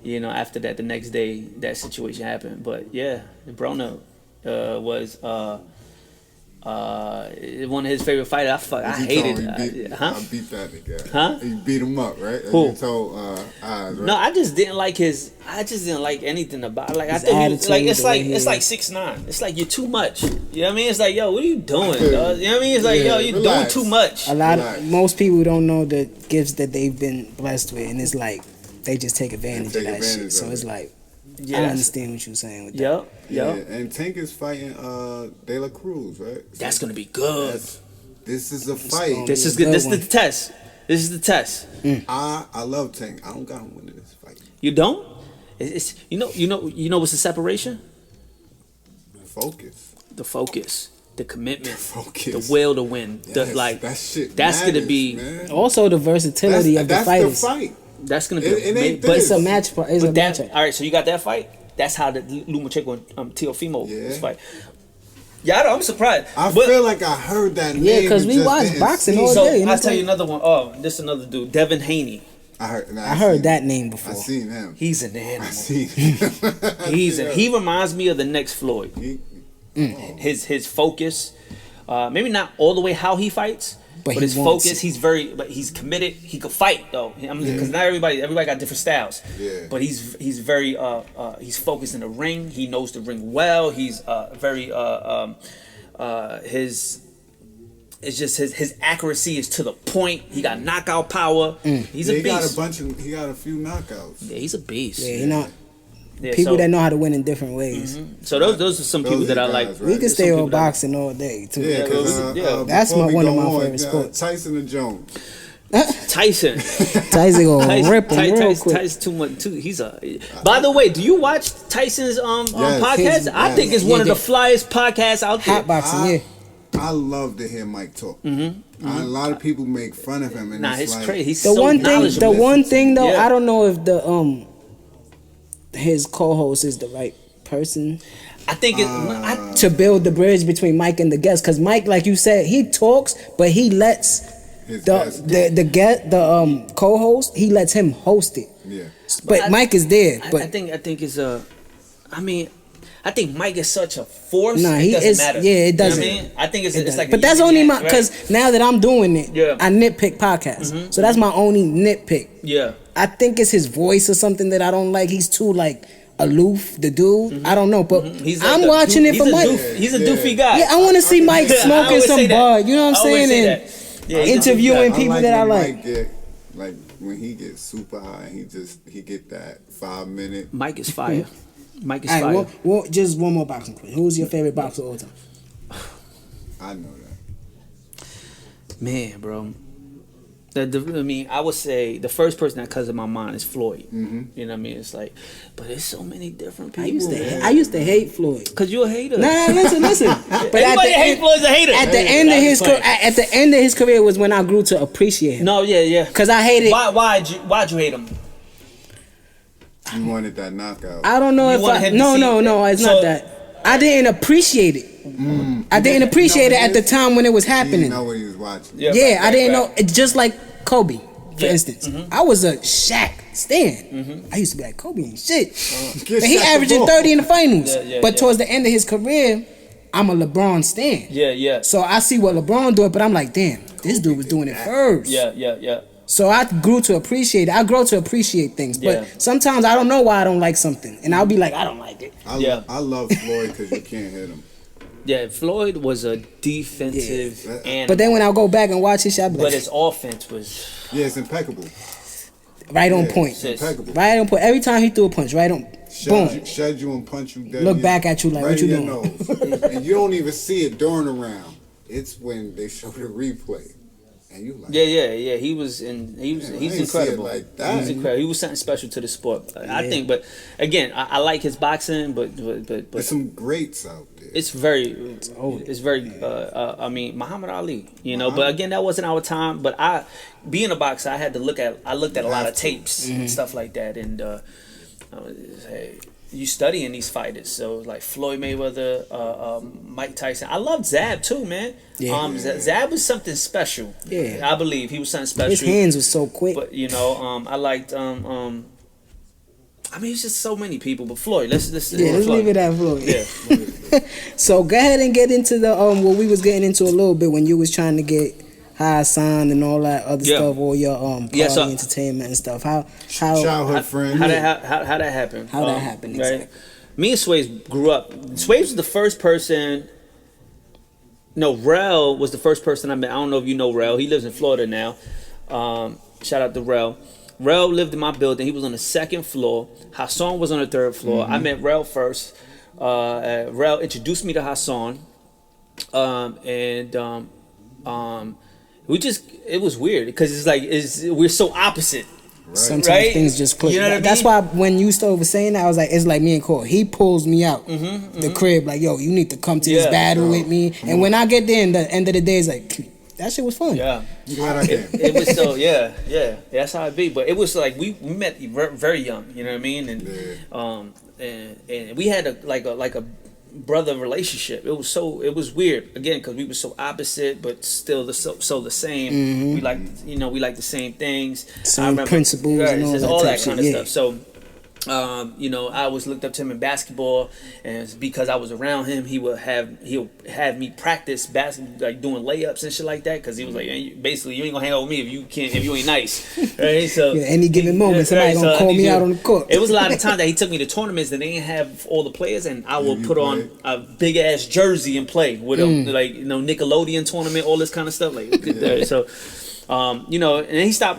After that, the next day, that situation happened. But yeah, Broner was one of his favorite fighters. I hated it. I beat that nigga. Huh? You beat him up, right? Who? You told Oz, right? No, I just didn't like anything about it. Like His I think attitude, it's like 6ix9ine. It's like you're too much. You know what I mean? It's like, yo, what are you doing, dog? You know what I mean? It's like, yo, you're doing too much. Most people don't know the gifts that they've been blessed with, and it's like they just take advantage of that shit. So it's like, I understand what you're saying with that. Yep. And Tank is fighting De La Cruz, right? That's gonna be good. This is a fight. This is good. This is the test. This is the test. I love Tank. I don't got him winning this fight. You don't? It's you know what's the separation? Focus. The focus. The commitment, Focus. the will to win. Yes, that shit that's matters, gonna be man. Also the versatility of the fighters. That's the fight. That's gonna be. It ain't but this. It's a match. It's a match. All right, so you got that fight. That's how the Lomachenko and Teofimo Yeah. fight. Yeah, I'm surprised. I feel like I heard that name. Yeah, because we just watch didn't boxing see all it. day. So I'll tell you another one. Oh, this another dude, Devin Haney. I heard that name before. I seen him. He's an animal. I seen him. He reminds me of the next Floyd. His focus, maybe not all the way how he fights, But his focus, he's committed. He could fight though. Because not everybody got different styles. Yeah. But he's very he's focused in the ring. He knows the ring well. He's very his accuracy is to the point. He got knockout power. He's a beast. He got a few knockouts. Yeah, he's a beast. Yeah, you know. People that know how to win in different ways. So those are some people that I like. Right? We could stay on boxing all day too. Yeah, because that's one of my favorite sports. Tyson and Jones. Tyson gonna rip him real quick. Tyson too much too. He's a. By the way, do you watch Tyson's podcast? I think it's one of the flyest podcasts out there. Hot boxing, I love to hear Mike talk. A lot of people make fun of him, and it's like, crazy. He's the so knowledgeable. one thing though, I don't know if the his co-host is the right person. I think to build the bridge between Mike and the guest, because Mike, like you said, he talks, but he lets the co-host, he lets him host it. Yeah, but Mike is there. But I think it's I think Mike is such a force. Nah, it doesn't matter. Yeah, it doesn't. You know what I mean? I think it's like. But that's only my because now that I'm doing it, Yeah. I nitpick podcasts. So that's my only nitpick. Yeah. I think it's his voice or something that I don't like. He's too like aloof, the dude. I don't know, but I'm watching it for Mike. He's a doofy guy. Yeah, I want to see Mike smoking some bud. You know what I'm saying? And interviewing people that I like. Like when he gets super high, he get that 5 minute. Mike is fire. Mike is fire. fire. Just one more boxing question. Who's your favorite boxer of all time? I know that. Man, bro. I would say the first person that comes to my mind is Floyd. You know what I mean? It's like, but there's so many different people. I used to hate Floyd. Cause you're a hater. Nah, listen. But anybody hate Floyd's a hater. At the end of his career was when I grew to appreciate him. No, yeah. Cause I hated. Why'd you hate him? You wanted that knockout. I don't know No, it's not that. I didn't appreciate it. I didn't appreciate it at the time when it was happening. You know what he was watching. Yeah, I didn't know. It's just like Kobe, for instance. I was a Shaq stan. I used to be like, Kobe ain't shit. And he averaging 30 in the finals. But towards the end of his career, I'm a LeBron stan. Yeah. So I see what LeBron doing, but I'm like, damn, this dude was doing it first. Yeah. So I grew to appreciate it. I grow to appreciate things. But sometimes I don't know why I don't like something. And I'll be like, I don't like it. I love Floyd because you can't hit him. Yeah, Floyd was a defensive animal. But then when I go back and watch his shot, but his offense was... Yeah, it's impeccable. Right on point. It's impeccable. Right on point. Every time he threw a punch, right on. Boom. Shed you and punch you dead. Look back at you like, what you doing? And you don't even see it during the round. It's when they show the replay. And you like, yeah. He's incredible. Like that. He's incredible. He was something special to the sport. I think, but again, I like his boxing, but there's some greats out there. It's very I mean, Muhammad Ali, but again, that wasn't our time. But being a boxer, I looked at a lot of tapes and stuff like that, and hey, you studying these fighters, so like Floyd Mayweather, Mike Tyson. I loved Zab too, man. Zab was something special. Yeah, I believe he was something special. His hands was so quick. But I liked I mean, it's just so many people. But Floyd, let's leave it at Floyd. Yeah. So go ahead and get into the what we was getting into a little bit when you was trying to get high signed and all that other stuff, all your party entertainment and stuff. How childhood friend. How that happened? How that happened? Right? Exactly. Me and Sways grew up. Sways was the first person. No, Rel was the first person I met. I don't know if you know Rel. He lives in Florida now. Shout out to Rel. Rel lived in my building. He was on the second floor. Hassan was on the third floor. I met Rel first. Rel introduced me to Hassan. It was weird because we're so opposite. Right. Sometimes things just click. You know what I mean? That's why when you started saying that, I was like, it's like me and Cole. He pulls me out the crib, like, yo, you need to come to this battle with me. And when I get there, in the end of the day, it's like, that shit was fun. Yeah. Glad I came. It was so, yeah. That's how it be. But it was like, we met very young, you know what I mean? And we had a brother relationship. It was weird again because we were so opposite but still the same. We like the same things, same principles, and all that kind of stuff. So You know, I always looked up to him in basketball, and it's because I was around him, he'll have me practice basketball, like doing layups and shit like that, because he was like, basically, you ain't gonna hang out with me if you ain't nice, right? So any given moment, somebody gonna call me out on the court. It was a lot of times that he took me to tournaments that they didn't have all the players, and I will put on a big ass jersey and play with them, like, you know, Nickelodeon tournament, all this kind of stuff, like so. You know, and he stopped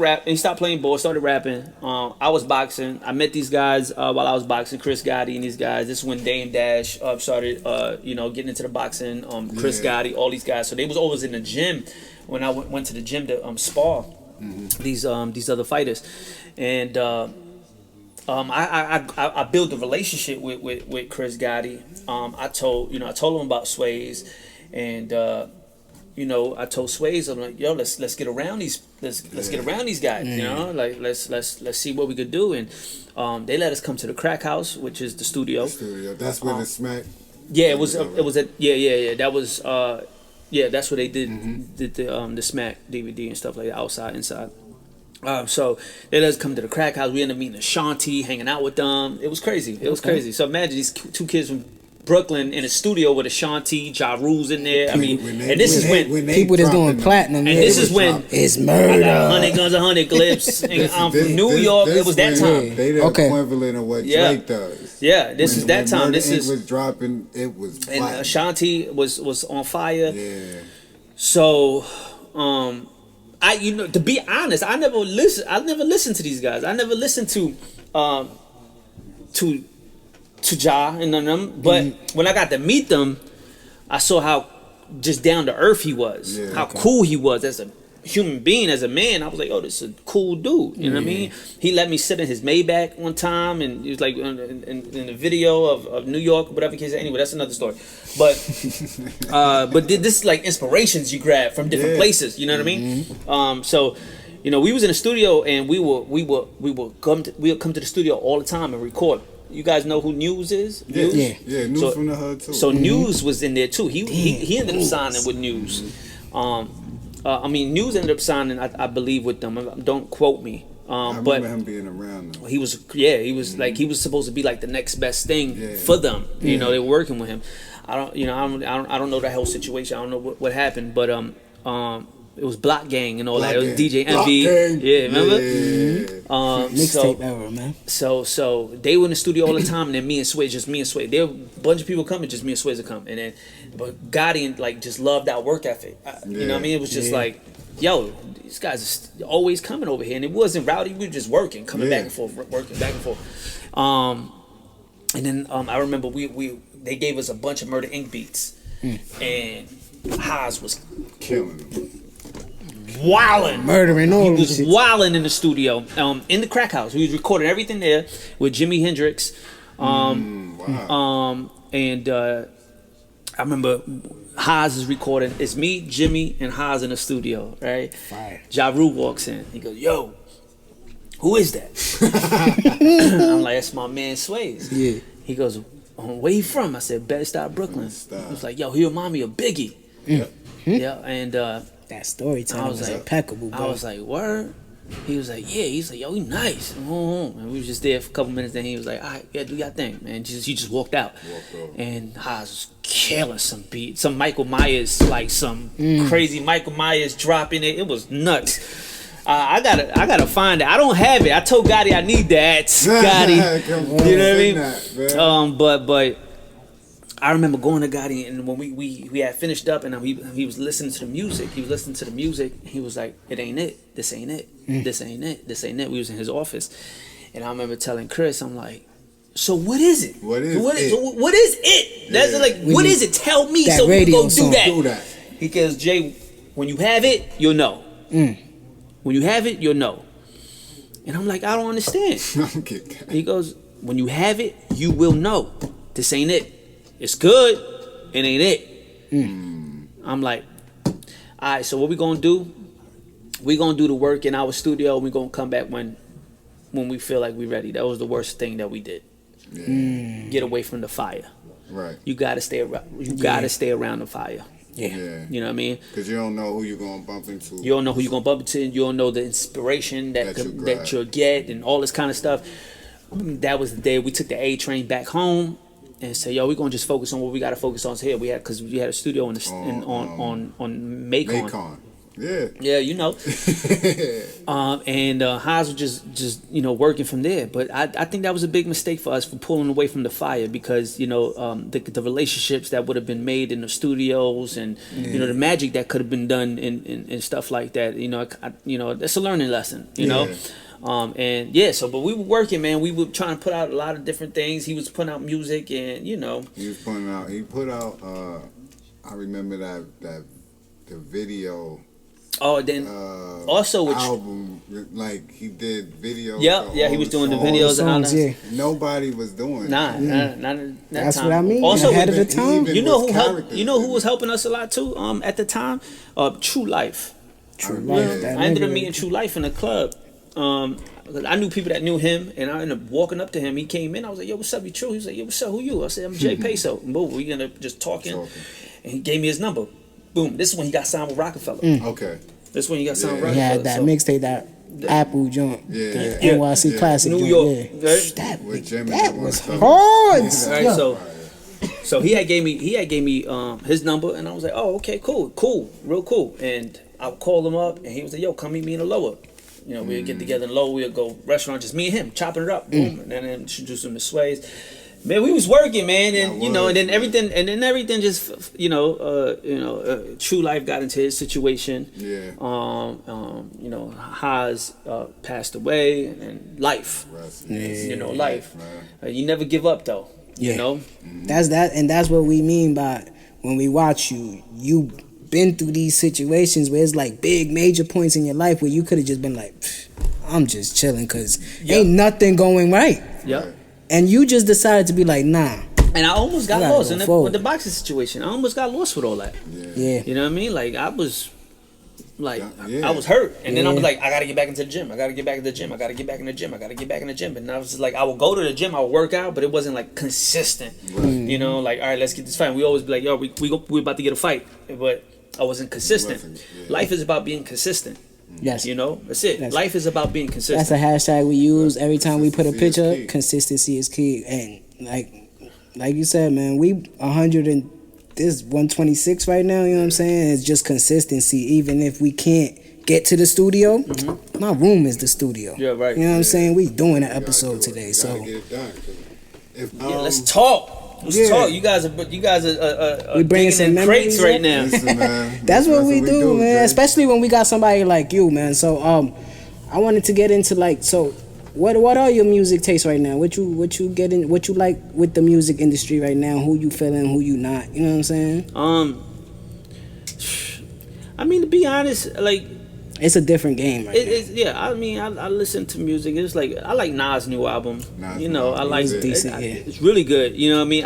playing ball, started rapping. I was boxing. I met these guys while I was boxing, Chris Gotti and these guys. This is when Dame Dash started, you know, getting into the boxing. Chris Gotti, all these guys. So they was always in the gym when I went to the gym to spar these other fighters, and I built a relationship with Chris Gotti. I told him about Sways, and you know, I told Sways, I'm like, yo, let's get around these get around these guys, you know, like let's see what we could do, and they let us come to the Crack House, which is the studio. That's where the Smack. Yeah, it was that was that's where they did the Smack DVD and stuff like that, outside, inside. So they let us come to the Crack House. We ended up meeting Ashanti, hanging out with them. It was crazy. It was crazy. So imagine these two kids from Brooklyn in a studio with Ashanti, Ja Rule's in there. I mean, and this is when people that's doing platinum. And this is when it's murder. I got 100 Guns, 100 Clips. And I'm from New York. It was that time. They the equivalent of what Drake does. Yeah, this is that time. This is was dropping. It was and Ashanti was on fire. Yeah. So, to be honest, I never listened to these guys. I never listened to Ja and none of them, but when I got to meet them, I saw how just down to earth he was, how cool he was as a human being, as a man. I was like, oh, this is a cool dude. You know what I mean? He let me sit in his Maybach one time, and he was like in the video of New York, whatever case. Anyway, that's another story. But this is like inspirations you grab from different places. You know what I mean? So, you know, we was in the studio, and we would come to the studio all the time and record. You guys know who News is? News? Yeah, News from the Hood too. So News was in there too. He ended up signing with News. I mean, News ended up signing, I believe, with them. Don't quote me. I remember him being around them. He was like, he was supposed to be like the next best thing for them. You know, they were working with him. I don't know the whole situation. I don't know what happened, but it was Block Gang and all that. It was DJ Envy. Yeah, remember? Mixtape era, man. So they were in the studio all the time, and then me and Sway. There were a bunch of people coming, just me and Sway would come. And then, but Gotti like just loved our work ethic. You know what I mean? It was just like, yo, these guys are always coming over here, and it wasn't rowdy. We were just working, coming back and forth, working back and forth. And then I remember they gave us a bunch of Murder Inc. beats, and Haas was killing them. Wilding, murdering all. He was wilding in the studio, in the Crack House. We was recording everything there with Jimi Hendrix, and I remember Haas is recording. It's me, Jimmy, and Haas in the studio, right? Fire. Ja Rule walks in. He goes, "Yo, who is that?" I'm like, "That's my man Sways." Yeah. He goes, "Where you from?" I said, "Bed-Stuy, Brooklyn." He was like, "Yo, he remind me of Biggie." Yeah, and that storytelling was like, impeccable, bro. I was like, word? He was like, yeah. He's like, yo, he nice. And we was just there for a couple minutes, then he was like, all right, yeah, do your thing, man. He just walked out. And I was killing some beat. Some Michael Myers, like some crazy Michael Myers dropping it. It was nuts. I gotta find it. I don't have it. I told Gotti I need that. Gotti. You know what I mean? But I remember going to Gotti, and when we had finished up, and he was listening to the music. He was listening to the music. He was like, "It ain't it. This ain't it. This ain't it. This ain't it." We was in his office, and I remember telling Chris, I'm like, "So what is it? What is it? That's like, what is it? Tell me so we can go do that." He goes, "Jay, when you have it, you'll know. When you have it, you'll know." And I'm like, "I don't understand." I don't get that. He goes, "When you have it, you will know. This ain't it. It's good, it ain't it." I'm like, all right, so what we gonna do? We gonna do the work in our studio. We gonna come back when we feel like we ready. That was the worst thing that we did. Get away from the fire. Right. You gotta stay around. You gotta stay around the fire. Yeah. You know what I mean? Because you don't know who you're gonna bump into. You don't know who you're gonna bump into. You don't know the inspiration that you'll get and all this kind of stuff. that was the day we took the A train back home and said, "Yo, we're gonna just focus on what we gotta focus on here." Because we had a studio on Macon. Macon. Yeah. Yeah, you know. And Haas was just working from there. But I think that was a big mistake for us for pulling away from the fire because the relationships that would have been made in the studios and the magic that could have been done and stuff like that. That's a learning lesson. You know. But we were working, man. We were trying to put out a lot of different things. He was putting out music, and he put out. I remember that the video. Oh, then also with album, like he did videos. Yeah, he was doing the videos. Songs, Nobody was doing. Not at that That's time. what I mean. Also, ahead of the time. You know who helped? You know who was helping us a lot too? At the time, True Life. True Life. I ended up meeting True Life in a club. I knew people that knew him, and I ended up walking up to him. He came in. I was like, "Yo, what's up, you True?" He was like, "Yo, what's up? Who you?" I said, "I'm JayPayso." And boom, we ended up just talking, and he gave me his number. Boom. This is when he got signed with Rockefeller. Okay. This is when he got signed with Rockefeller. He had that mixtape, that Apple joint, the NYC Classic New joint. York. Yeah. Right? That was hard. Right, so he had gave me his number, and I was like, "Oh, okay, cool, real cool." And I would call him up, and he was like, "Yo, come meet me in the Lower." We'd get together in the Lower. We'd go restaurant, just me and him, chopping it up. Boom, and then introduce him to Sways. Man, we was working, man, and and then everything just True Life got into his situation. Yeah. Haas passed away, and life. Life. You never give up, though. Yeah. You know. That's that, and that's what we mean by when we watch you. You been through these situations where it's like big major points in your life where you could have just been like, I'm just chilling because ain't nothing going right. Yeah. And you just decided to be like, nah. And I almost got lost with the boxing situation. I almost got lost with all that. Yeah. You know what I mean? Like I was I was hurt. And then I was like, I gotta get back into the gym. I gotta get back in the gym. I gotta get back in the gym. I gotta get back in the gym. And I was just like, I would go to the gym, I would work out, but it wasn't like consistent. Right. Like, all right, let's get this fight. And we always be like, yo, we about to get a fight. But I wasn't consistent. Life is about being consistent. Yes. That's it. Life is about being consistent. That's a hashtag we use every time we put a picture. Consistency is key. And like you said, man, we 126 right now, you know what I'm saying? It's just consistency. Even if we can't get to the studio, my room is the studio. Yeah, right. You know what I'm saying? We doing an episode today. So get it done. Let's talk. Let's talk. You guys are we bringing some crates right now. Listen, man, that's what we do, man. Jay. Especially when we got somebody like you, man. So I wanted to get into what are your music tastes right now? What you like with the music industry right now? Who you feeling? Who you not? You know what I'm saying? I mean, to be honest, like it's a different game right now. I mean, I listen to music. It's like I like Nas' new album. I like it's decent. It's really good. You know what I mean?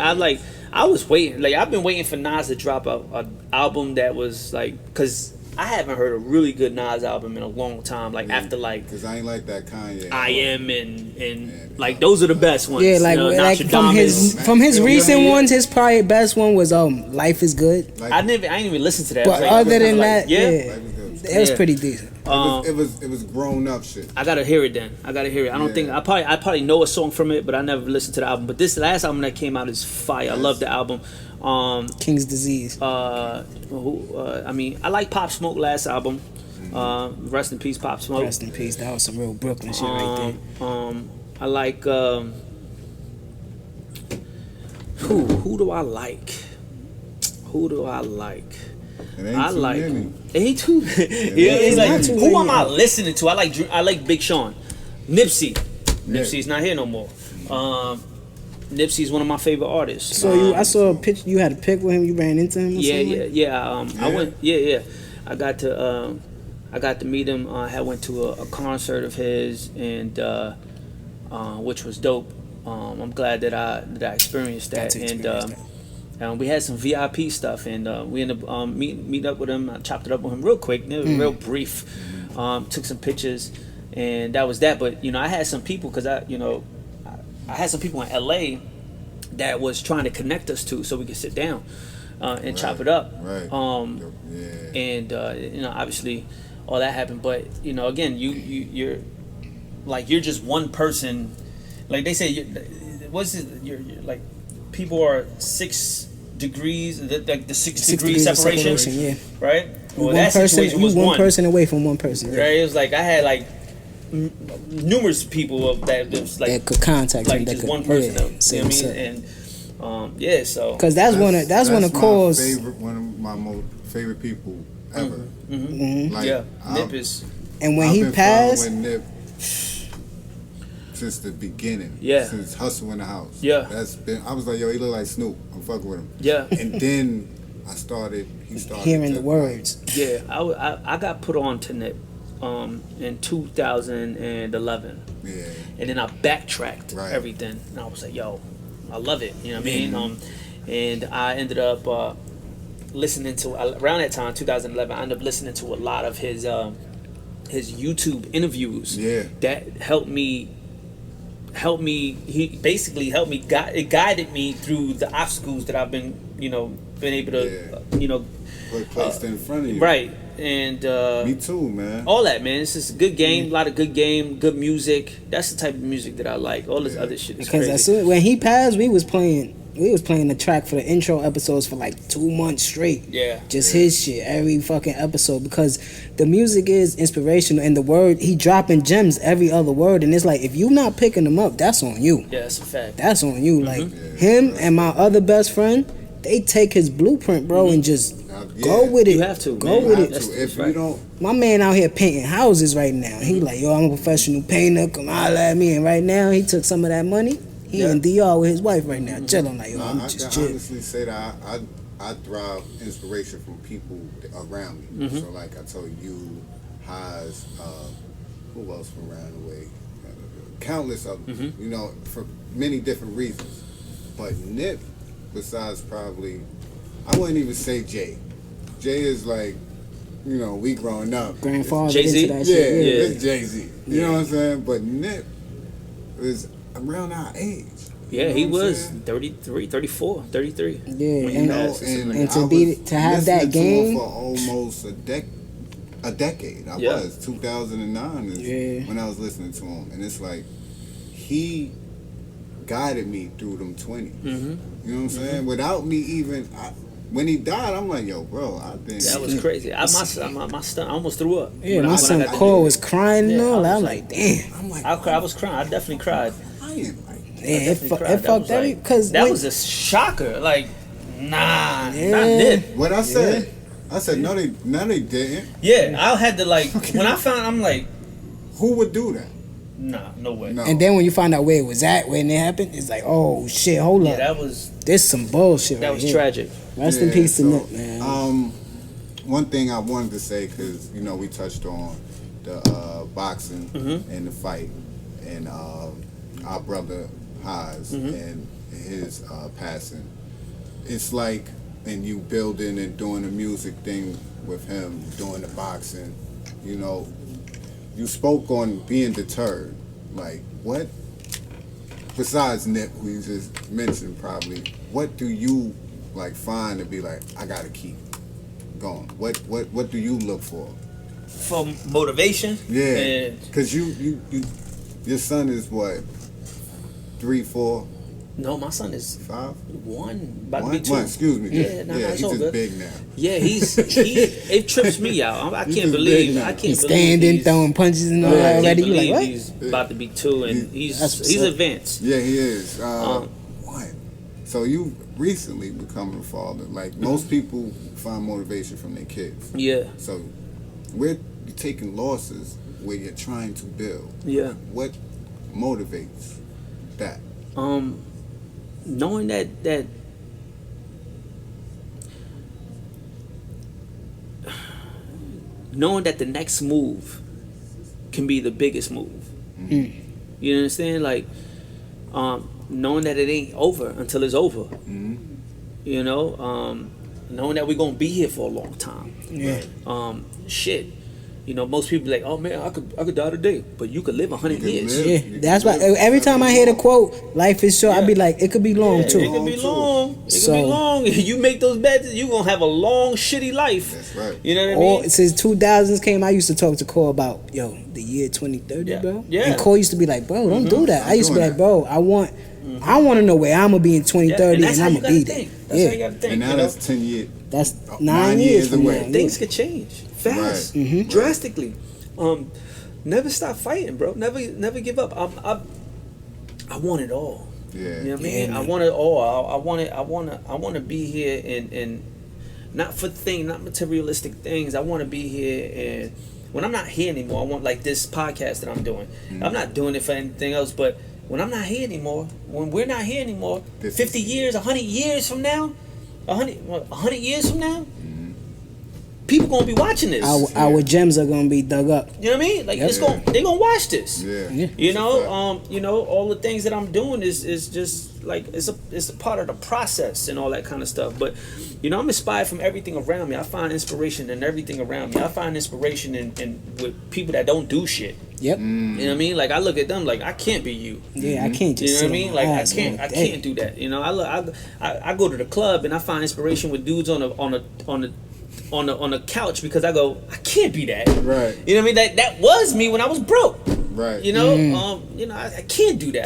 I was waiting. Like I've been waiting for Nas to drop a album that was like, because I haven't heard a really good Nas album in a long time. Like after like, because I ain't like that Kanye. I Am and like those are the best ones. Yeah, like from his recent ones, his probably best one was Life is Good. I didn't even listen to that. But other than that, it was pretty decent. It was grown up shit. I gotta hear it then. I don't think I probably know a song from it, but I never listened to the album. But this last album that came out is fire. I love the album. King's Disease. I like Pop Smoke last album. Rest in peace, Pop Smoke. Rest in peace. That was some real Brooklyn shit right there. I like who do I like? Ain't too who am I listening to? I like Big Sean. Nipsey's not here no more. Nipsey's one of my favorite artists. So I saw a picture. You had a pic with him. You ran into him. I went. I got to meet him. I went to a concert of his, and which was dope. I'm glad that I experienced that. And we had some VIP stuff, and we ended up meeting up with him. I chopped it up with him real quick. It was real brief. Took some pictures, and that was that. But I had some people because I had some people in LA that was trying to connect us to so we could sit down and chop it up. Right. And obviously all that happened, but again, you're just one person. like they say, what's it? You're like people are 6 degrees, like the 6 degree separation, yeah. right? Well, One that person, situation you was one person away from one person. Yeah. Right? It was like I had like numerous people of that was like that could contact like him, just that could, one person. yeah, You know what I mean? And so because that's one of cause. One of my most favorite people ever. Mm-hmm. Like, Nip is. And when I've he been passed, following Nip since the beginning. Yeah. Since Hustle in the House. Yeah. I was like, yo, he look like Snoop. I'm fucking with him. Yeah. And then he started hearing the words. Yeah, I got put on to Nip in 2011. Yeah. And then I backtracked Right. everything, and I was like, yo, I love it. You know what I mean? And I ended up listening to around that time, 2011. I ended up listening to a lot of his YouTube interviews. Yeah. That helped me. He basically helped me. It guided me through the obstacles that I've been able to, placed in front of you. Right. And me too, man. all that, man. It's just a good game, a lot of good game, good music. That's the type of music that I like. All this other shit is Because crazy. when he passed, we was playing the track for the intro episodes for like 2 months straight. Yeah. Just his shit every fucking episode, because the music is inspirational and the word, he dropping gems every other word, and it's like if you not picking them up, that's on you. Yeah, that's a fact. That's on you. Like him and my other best friend, they take his blueprint, bro, and just go with it. You have to. Go man. with it. That's If right. you don't, My man out here painting houses right now. He like, yo, I'm a professional painter. Come holler at me. And right now, he took some of that money. He in DR with his wife right now, chilling. Like, yo, I'm I just can chill. honestly say that I thrive inspiration from people around me. So like I told you, Haas, who else from around the way? Countless others, for many different reasons. But Nip, besides probably, I wouldn't even say Jay. Jay is like, we growing up. Grandfather Jay-Z? into that shit. Yeah. It's Jay-Z. You know what I'm saying? But Nip is around our age. Yeah, You he know what I'm was saying? 33, 34, 33. Yeah, When and, passed. and to I be was to have that listening to him game. for almost a decade. I Yeah. was 2009 is when I was listening to him, and it's like he guided me through them 20s. You know what I'm saying? Without me even. When he died, I'm like, yo, bro, I think That was crazy. My son, I almost threw up. Yeah, when my I son got the Cole news. was crying and Yeah, all. I I'm was like, damn. I'm like, I was crying. I definitely cried. I am like, Yeah, it Definitely cried. That fucked was every like- because that was a shocker. Like, nah, Yeah. not Nip. what I said. I said, no, they didn't. Yeah, I had to like when I found. I'm like, Who would do that? nah, no way. No. And then when you find out where it was at when it happened, it's like, oh shit, hold Yeah, up, that was this some bullshit. that right was here. tragic. Rest in Yeah, peace to so, Nip, man. One thing I wanted to say, because we touched on the boxing and the fight, and our brother Haas and his passing. It's like, and you building and doing the music thing with him, doing the boxing. You spoke on being deterred. Like, what? Besides Nip, who you just mentioned, probably. What do you like find to be like? I gotta keep going. What do you look for? For motivation. Yeah, And because your son is what, 3, 4, no, my son is 5, 1, about to be 2. 1. Excuse me. Yeah, nah, yeah, it's he's all just good. big now. Yeah, it trips me out. I He's can't just believe. big now. I can't He's believe standing, he's- throwing punches and all I that can't already. You like, believe what? he's about to be 2, and That's what's he's up. advanced. Yeah, he is. 1. So you recently become a father. Like most people find motivation from their kids. Yeah, So we're taking losses where you're trying to build. yeah. What motivates that? Knowing that the next move can be the biggest move. You understand? Like, knowing that it ain't over until it's over. Knowing that we're gonna be here for a long time. Yeah. Shit. Most people be like, oh man, I could die today, but you could live 100 You can years. live. Yeah, that's why every time I hear the quote, "Life is short," I be like, it could be long Yeah, too. it could be long. It can be long. You make those bets, you gonna have a long, shitty life. That's right. You know what I mean? Since 2000s came, I used to talk to Cole about, the year 2030, bro. Yeah. And Cole used to be like, bro, don't do that. I used to be doing like, bro, I want to know where I'm gonna be in 2030, and I'm gonna be there. That's how you gotta think. And now that's 10 years. That's 9 years from away. now. Things could change fast, Right. drastically. Never stop fighting, bro. Never give up. I want it all. Yeah. You know what I Yeah, mean? man. I want it all. I want to be here and not materialistic things. I want to be here, and when I'm not here anymore, I want, like this podcast that I'm doing. I'm not doing it for anything else, but when I'm not here anymore, when we're not here anymore, 50 years, 100 years from now, 100 years from now, people gonna be watching this. Our gems are gonna be dug up. You know what I mean? Like Yep. they gonna watch this. Yeah. You know, all the things that I'm doing is just like it's a part of the process and all that kind of stuff. But I'm inspired from everything around me. I find inspiration in everything around me. I find inspiration in with people that don't do shit. Yep. You know what I mean? Like I look at them like I can't be you. Yeah, I can't just. You know what I sit mean? on Like my I ass can't all day. do that. I go to the club and I find inspiration with dudes on the couch because I go, I can't be that. Right. You know what I mean? That was me when I was broke. Right. I can't do that.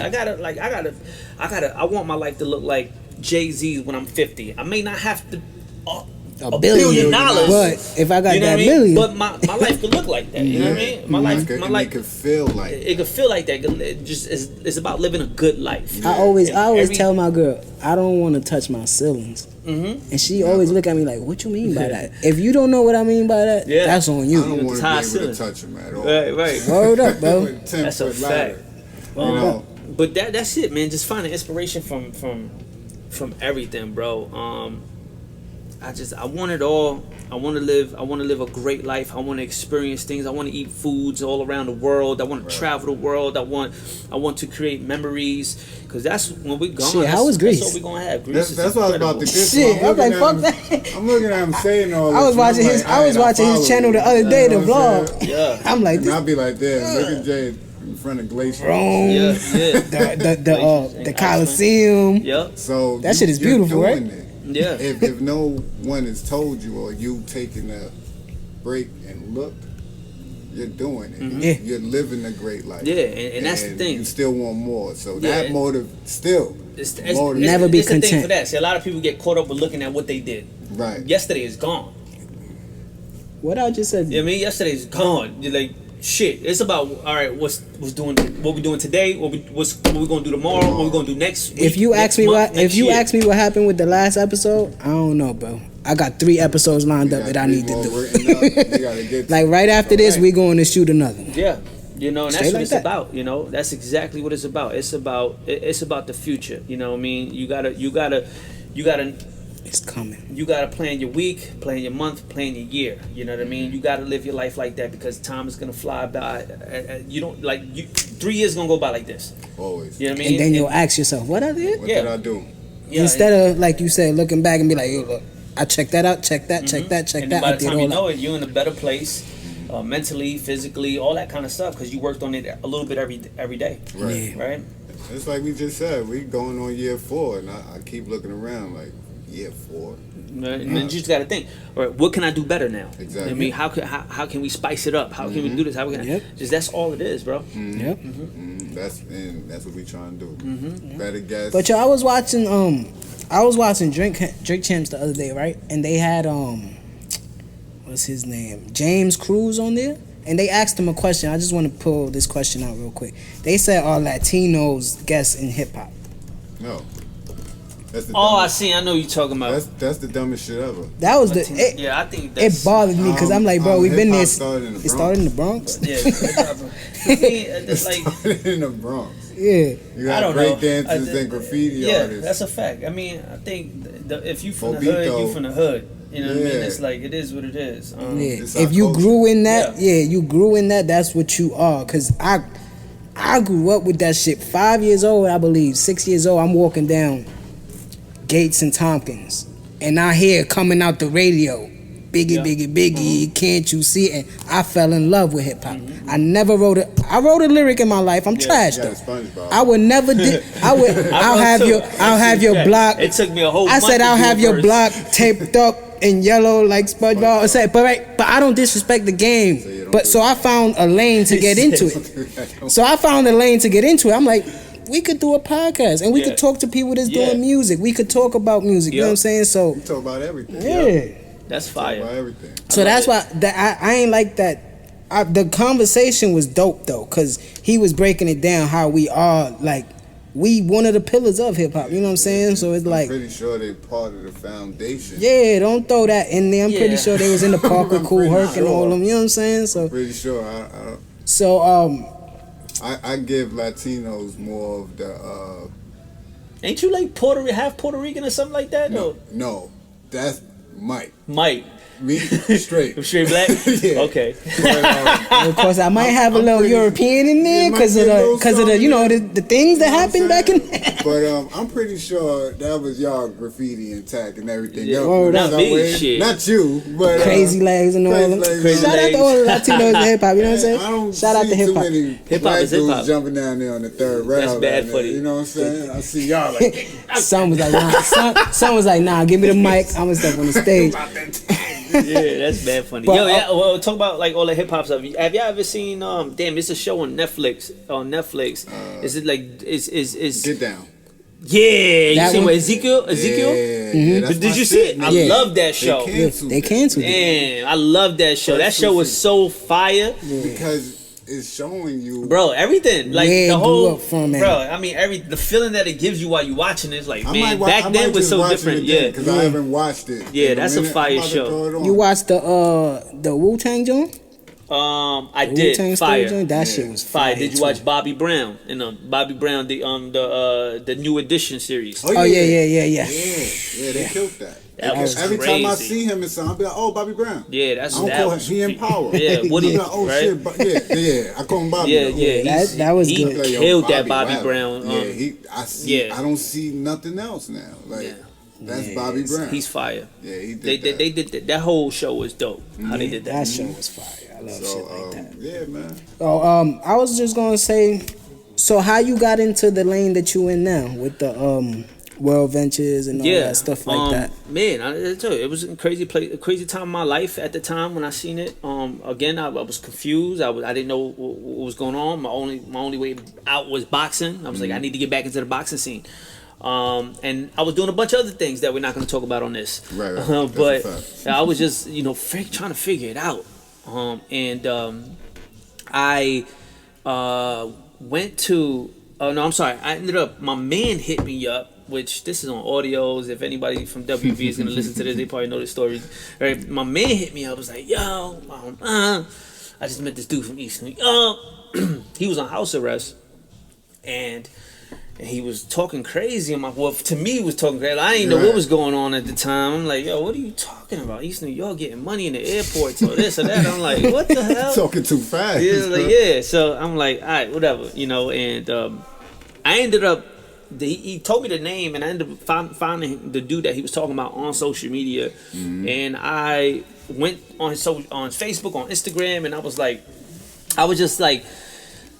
I want my life to look like Jay-Z when I'm 50. I may not have to $1 billion, but if I got you know that what I mean? million, but my life could look like that. You know what I mean? My life could feel like it could feel like that. It just it's about living a good life. I always tell my girl, I don't want to touch my ceilings. And she always look at me like, what you mean by that? If you don't know what I mean by that, that's on you. I don't want to be able to touch him at all. Right. Word up, bro. That's a fact. But that's it, man. Just finding inspiration from everything, bro. I want it all. I want to live a great life. I want to experience things. I want to eat foods all around the world. I want to travel the world. I want to create memories because that's when we're gone. Shit, how was Greece? That's what we're gonna have. Greece That's what I was about to get to. Shit, I'm like, fuck that. I'm looking at him saying all this. I was watching his channel the other day, the vlog. Yeah. I'm like, and I'll be like, damn, look at Jay in front of Glacier. Rome, the Coliseum. Yep. So that shit is beautiful, right? It. Yeah. If no one has told you or you taking a break and look, you're doing it. Yeah. You're living a great life. Yeah, and that's the thing. You still want more. So that motive still. Never be it's content. The thing for that. See, a lot of people get caught up with looking at what they did. Right. Yesterday is gone. What I just said. You know what I mean? Yesterday is gone. You're like, shit. It's about what we doing today, what we gonna do tomorrow, what we gonna do next week. If you ask me what happened with the last episode, I don't know, bro. I got 3 episodes lined up that I need to do. Like right after this, we going to shoot another one. Yeah. And that's Stay what like it's that. about. That's exactly what it's about. It's about the future. You know what I mean? You gotta It's coming. You gotta plan your week, plan your month, plan your year. You know what I mean? You gotta live your life like that because time is gonna fly by. You don't 3 years gonna go by like this. Always. You know what I mean? And then you'll ask yourself, what I did? What did I do? Yeah, Instead of, like you said, looking back and be like, yo, look, I checked that out, check that, check that, check and that. by I the did time you all know that. it, you're in a better place, mentally, physically, all that kind of stuff because you worked on it a little bit every day. Right. Yeah. Right. It's like we just said, we going on year 4, and I keep looking around like year 4. Right? And then you just got to think, all right, what can I do better now? Exactly. I mean, how can we spice it up? How can we do this? How we can that's all it is, bro. Yep. That's what we trying to do. Better guess. But yo, I was watching Drink Champs the other day, right? And they had what's his name? James Cruz on there. And they asked him a question. I just want to pull this question out real quick. They said, are Latinos guests in hip hop? No. That's the I see. I know you're talking about. That's the dumbest shit ever. That was I think that's it bothered me because I'm like, bro, we've been there. It started in the Bronx. Yeah, it's like started in the Bronx. Yeah. You got break dancers and graffiti artists. That's a fact. I mean, I think if you from the hood, you from the hood. You know what I mean? It's like it is what it is. If you grew in that, you grew in that. That's what you are. Cause I grew up with that shit. 5 years old, I believe. 6 years old, I'm walking down Gates and Tompkins, and I hear coming out the radio, Biggie, can't you see? And I fell in love with hip hop. I never wrote I wrote a lyric in my life. I'm trash though. I would never I'll have your block. It took me a whole I said I'll have your block taped up in yellow like SpongeBob. I said, but I don't disrespect the game. But so I found a lane to get into it. I'm like, we could do a podcast and we could talk to people that's doing music. We could talk about music. You know what I'm saying? So we talk about everything. Yeah. That's fire. About everything. So that's why I ain't like that. The conversation was dope though, cause he was breaking it down how we are like we one of the pillars of hip hop. You know what I'm saying? So it's like I'm pretty sure they part of the foundation. Yeah, don't throw that in there. I'm pretty sure they was in the park with Cool Herc and all of them. You know what I'm saying? So I'm pretty sure. I give Latinos more of the. Ain't you like half Puerto Rican or something like that? No, that's Mike. Me straight. Straight black? Yeah. Okay. But, of course, I might have a little European in there because of the you know the things that happened back in. But I'm pretty sure that was y'all graffiti and tag and everything. Yeah, not me, shit. Not you, but Crazy legs and all of them. Shout out to all the Latinos in hip hop. You know what I'm saying? I don't Shout out to hip hop. Hip hop is hip hop. Jumping down there on the third rail. That's bad for you. You know what I'm saying? I see y'all like. Some was like, nah. Some was like, nah. Give me the mic. I'm gonna step on the stage. Yeah, that's bad funny. But, well, talk about like all the hip hop stuff. Have y'all ever seen? It's a show on Netflix. Is it like is Get Down? Yeah, you see one? what Ezekiel? Yeah, But did you see it? I love that show. They canceled it. Damn, I love that show. That show was so fire. Because it's showing you, bro, everything like Where the it whole, grew up from, man. bro. I mean, the feeling that it gives you while you watching it is like, man, back then was so different. Yeah, because I haven't watched it. Yeah, that's a fire show. You watched the Wu-Tang joint? I did. Wu-Tang Fire. joint? That shit was fire. Did you watch Bobby Brown? Bobby Brown, the new edition series. Oh yeah. Yeah, they killed that. Every crazy. time I see him in something, I'll be like, oh, Bobby Brown. Yeah, I don't call him, he in power. Yeah, Woody, like, oh, right? shit, yeah, I call him Bobby. Yeah. That was he good. killed that Bobby Brown. I don't see nothing else now. That's Bobby Brown. He's fire. Yeah, he did that. They did that. That whole show was dope. How they did that. That show was fire. I love shit like that. Yeah, man. Oh, I was just gonna say, so how you got into the lane that you in now with the World Ventures and all that stuff like that? Man, I tell you, it was a crazy time in my life at the time when I seen it. Again, I was confused. I didn't know what was going on. My only way out was boxing. I was like, I need to get back into the boxing scene. And I was doing a bunch of other things that we're not going to talk about on this. Right. But I was just, trying to figure it out. I went to. Oh no, I'm sorry. I ended up. My man hit me up. Which this is on audios. If anybody from WV is gonna listen to this, they probably know the story. Right? My man hit me up. Was like, yo, I just met this dude from East New York. He was on house arrest, and he was talking crazy. To me, he was talking crazy. I didn't know what was going on at the time. I'm like, yo, what are you talking about? East New York getting money in the airports or this or that. I'm like, what the hell? Talking too fast. Yeah. So I'm like, all right, whatever, And I ended up. He told me the name, and I ended up finding the dude that he was talking about on social media. And I went on Facebook, on Instagram, and I was just like,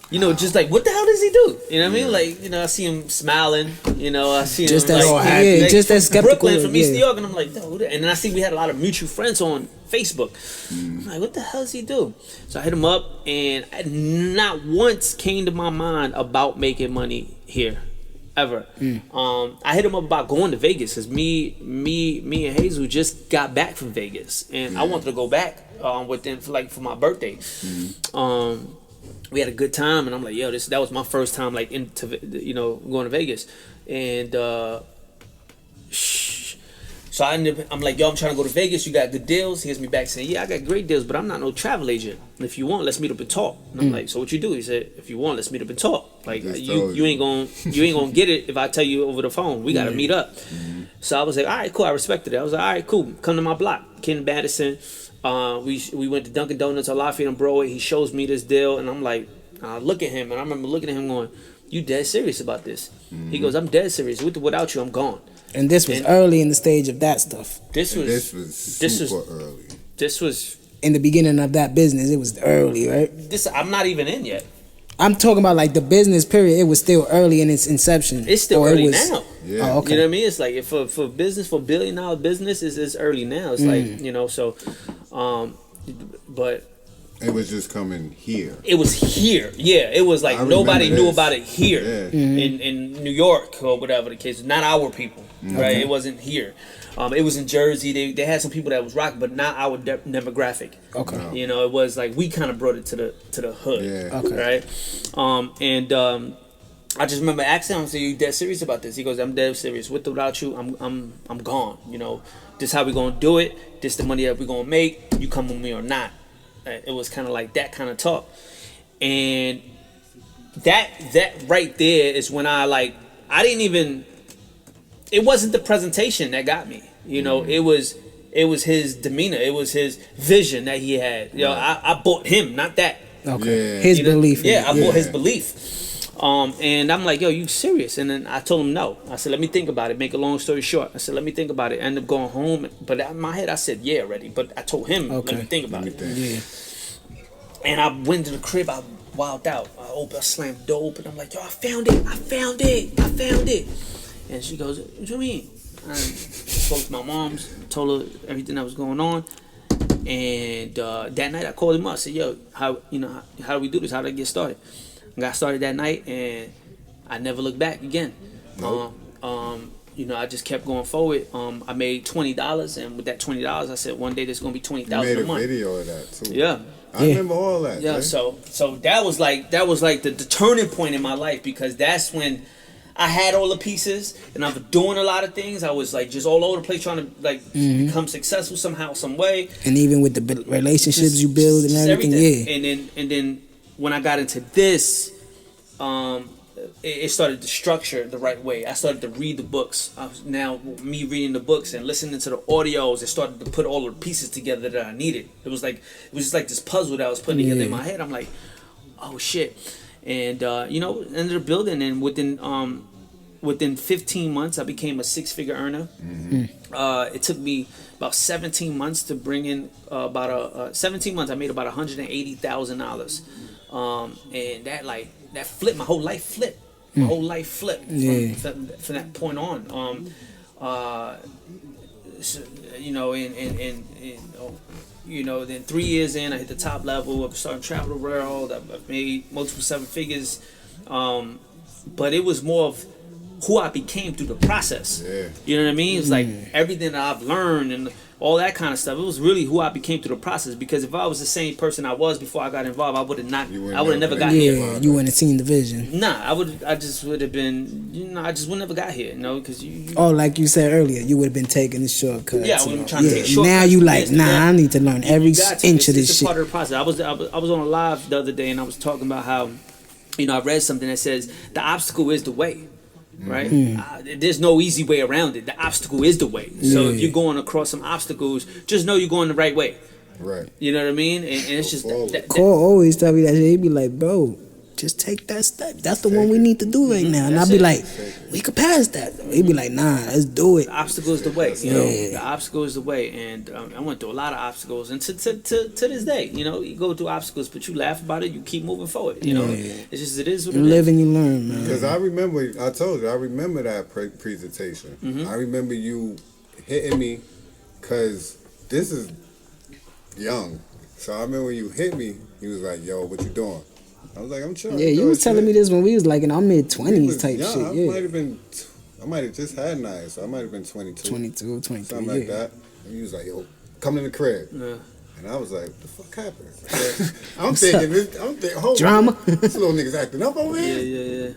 just like, what the hell does he do? You know what I mean? Like, I see him smiling. I see him just just as skeptical. Brooklyn from East New York, and I'm like, and then I see we had a lot of mutual friends on Facebook. I'm like, what the hell does he do? So I hit him up, and not once came to my mind about making money here. Ever. I hit him up about going to Vegas because me and Hazel just got back from Vegas, and I wanted to go back with them for my birthday. We had a good time, and I'm like, yo, that was my first time going to Vegas, and so I'm like, yo, I'm trying to go to Vegas. You got good deals? He hits me back saying, yeah, I got great deals, but I'm not no travel agent. If you want, let's meet up and talk. And I'm like, so what you do? He said, if you want, let's meet up and talk. Like you ain't gonna get it if I tell you over the phone. We gotta meet up. So I was like, all right, cool. I respected it. I was like, all right, cool. Come to my block, Ken Madison. We went to Dunkin' Donuts on Lafayette and Broadway. He shows me this deal, and I'm like, I look at him, and I remember looking at him going, you dead serious about this? He goes, I'm dead serious. Without you, I'm gone. And this was early in the stage of that stuff. This was super early. This was in the beginning of that business. It was early, right? I'm not even in yet. I'm talking about like the business period. It was still early in its inception. It's still early now. Yeah. Oh, okay. You know what I mean? It's like for business, for $1 billion business, it's early now. It's like, you know, so, but it was just coming here. it was here. Yeah, it was like I nobody remember knew this. about it here Yeah. in New York or whatever the case. Not our people, right? It wasn't here. It was in Jersey. They had some people that was rocking, but not our demographic. Okay. No. You know, it was like we kind of brought it to the hood. Yeah. Okay. Right. I just remember asking him, "Are you dead serious about this?" He goes, "I'm dead serious. With or without you, I'm gone. You know, this how we gonna do it. This the money that we gonna make. You come with me or not." It was kind of like that kind of talk, and that right there is when I didn't even. It wasn't the presentation that got me. You know, it was his demeanor. It was his vision that he had. You know, I bought him, not that. Okay. Yeah. His You know? belief. Yeah, I bought his Yeah. belief. And I'm like, yo, you serious? And then I told him no. I said, let me think about it. Make a long story short. I said, let me think about it. I ended up going home. But in my head, I said, yeah, already. But I told him, let me think about it. Yeah. And I went to the crib. I wilded out. I slammed the door open. I'm like, yo, I found it. And she goes, what you mean? I spoke to my mom's, told her everything that was going on. And that night I called him up. I said, yo, how do we do this? How did I get started? I got started that night, and I never looked back again. Nope. You know, I just kept going forward. I made $20, and with that $20, I said one day there's gonna be You $20,000 made a a month. video of that too. Yeah. I remember all that. Yeah, man. so that was like the turning point in my life, because that's when I had all the pieces and I was doing a lot of things. I was like just all over the place trying to become successful somehow, some way. And even with the relationships you build and Just everything, yeah. And then when I got into this, it started to structure the right way. I started to read the books. Me reading the books and listening to the audios, it started to put all the pieces together that I needed. It was just like this puzzle that I was putting together in my head. I'm like, oh shit. And you know, ended up building, and within 15 months I became a 6-figure earner. It took me about 17 months to bring in 17 months I made about $180,000. And that flipped, my whole life flipped. My whole life flipped from that point on. So, you know, then 3 years in, I hit the top level. I started to travel the world. I've made multiple 7 figures. But it was more of who I became through the process. Yeah. You know what I mean? It's like everything that I've learned and all that kind of stuff. It was really who I became through the process. Because if I was the same person I was before I got involved, I would have never got here. Yeah, you wouldn't have seen the vision. Nah, I just would have been, I just would never got here, because Oh, like you said earlier, you would have been taking the shortcuts. Yeah, I would have trying to take shortcuts. Now you like, I need to learn every You got to. inch of this It's shit. a part of the process. I was on a live the other day, and I was talking about how, I read something that says the obstacle is the way. Right? There's no easy way around it. The obstacle is the way. So if you're going across some obstacles, just know you're going the right way. Right. You know what I mean? And it's just Cole always tell me that shit. He be like, bro, just take that step. That's the one we need to do right now. And I'll be like, we could pass that. He be like, nah, let's do it. the obstacle is the way. The obstacle is the way. And I went through a lot of obstacles. And to this day, you go through obstacles, but you laugh about it. You keep moving forward. It's just, it is what it You is. live and you learn, man. Because I told you, I remember that presentation. I remember you hitting me, because this is young. So I remember when you hit me, he was like, yo, what you doing? I was like, I'm chilling. Yeah, you was telling me this when we was like in our mid-20s type young. shit. Yeah. I might have just had 9, so I might have been 22. 22, 23, something like that. And he was like, yo, come in the crib. And I was like, what the fuck happened? I'm thinking, hold Drama. on. This little nigga's acting up over here. Yeah.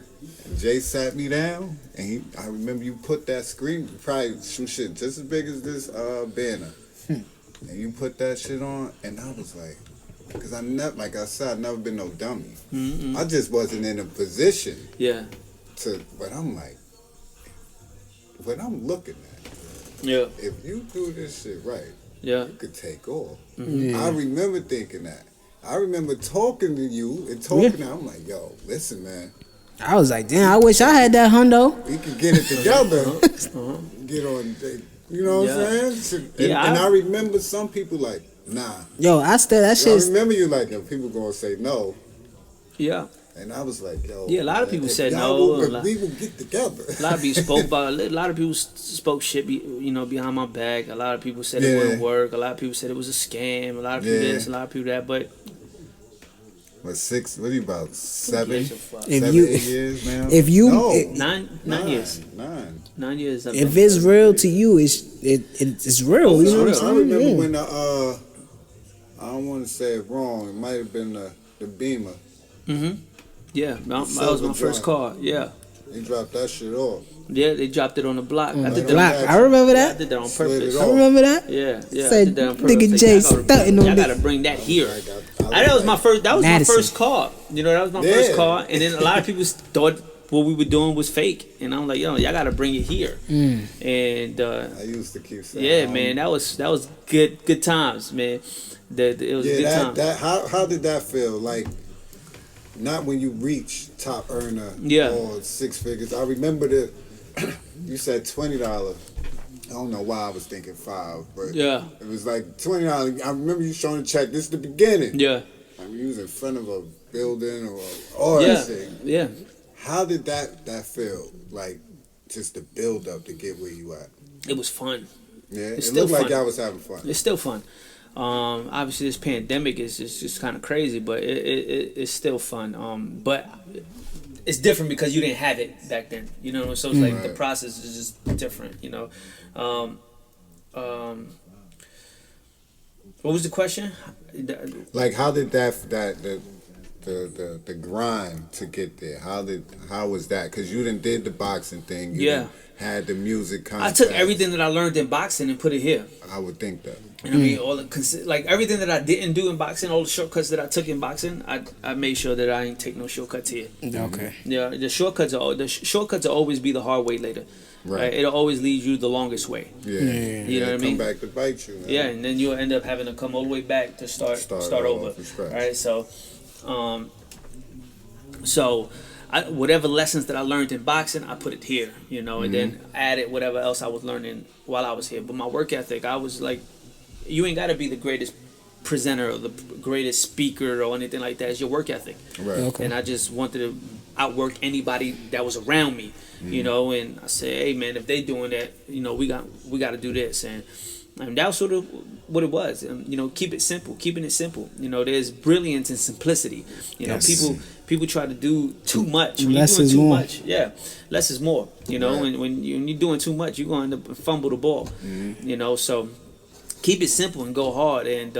And Jay sat me down, and I remember you put that screen, probably some shit just as big as this banner. And you put that shit on, and I was like, because like I said, I've never been no dummy. I just wasn't in a position but I'm like, what I'm looking at, if you do this shit right, you could take off. I remember thinking that. I remember talking to you and I'm like, yo, listen, man. I was like, damn, I wish I had that hundo. We could get it together. Get on, you know what I'm saying? And I remember some people like, Nah. Yo, I still that I shit. remember you like that. People gonna say no. Yeah. And I was like, yo. Yeah, a lot of people said no. no. We will get together. A lot of people spoke about. A lot of people spoke shit, behind my back. A lot of people said it wouldn't work. A lot of people said it was a scam. A lot of people this. A lot of people that. But what 6? What are you about 7? If 7, you- 8 years now. if you- no. it- 9 years. 9. 9 years. If it's real to you, it's real. Oh, You know what I'm it's real. saying? I remember Yeah. when I don't want to say it wrong. It might have been the Beamer. Yeah, that was my first car. Yeah. They dropped that shit off. Yeah, they dropped it on the block. I did that. Black. I remember I that. did that on Slid purpose. it I off. remember that. Yeah, I Said, did that on purpose. nigga Like, Jay y'all gotta- stunting on y'all this. gotta bring that here. I That was my first. That was Madison. my first car. That was my first car. And then a lot of people thought what we were doing was fake. And I'm like, yo, y'all gotta bring it here. And I used to keep saying. yeah, man, that was good times, man. It was good times. How did that feel? Like, not when you reach top earner or 6 figures. I remember you said $20. I don't know why I was thinking 5, but Yeah. it was like $20. I remember you showing the check. This is the beginning. Yeah. I mean, you was in front of a building or all that shit. Yeah. How did that feel? Like, just the build up to get where you at? It was fun. Yeah, It's it still looked like fun. y'all was having fun. It's still fun. Obviously, this pandemic is just kind of crazy, but it's still fun. But it's different because you didn't have it back then, So it's like the process is just different, What was the question? Like, how did the grind to get there? How was that? Because you done did the boxing thing. You done had the music contest. I took everything that I learned in boxing and put it here. I would think that. And I mean, like everything that I didn't do in boxing, all the shortcuts that I took in boxing, I made sure that I ain't take no shortcuts here. Okay. Yeah, the shortcuts will always be the hard way later. Right. It'll always lead you the longest way. Yeah. You know what I mean? Come back to bite you. Man. Yeah, and then you'll end up having to come all the way back to start over. Right. So, whatever lessons that I learned in boxing, I put it here. And then added whatever else I was learning while I was here. But my work ethic, I was like, you ain't got to be the greatest presenter or the greatest speaker or anything like that. It's your work ethic. Right. Okay. And I just wanted to outwork anybody that was around me, and I said, hey man, if they doing that, we got to do this. And that was sort of what it was. Keeping it simple. There's brilliance in simplicity. Yes. People try to do too much. When Less you're doing is too more. much, less is more. When you're doing too much, you're going to end up fumble the ball. So keep it simple and go hard. And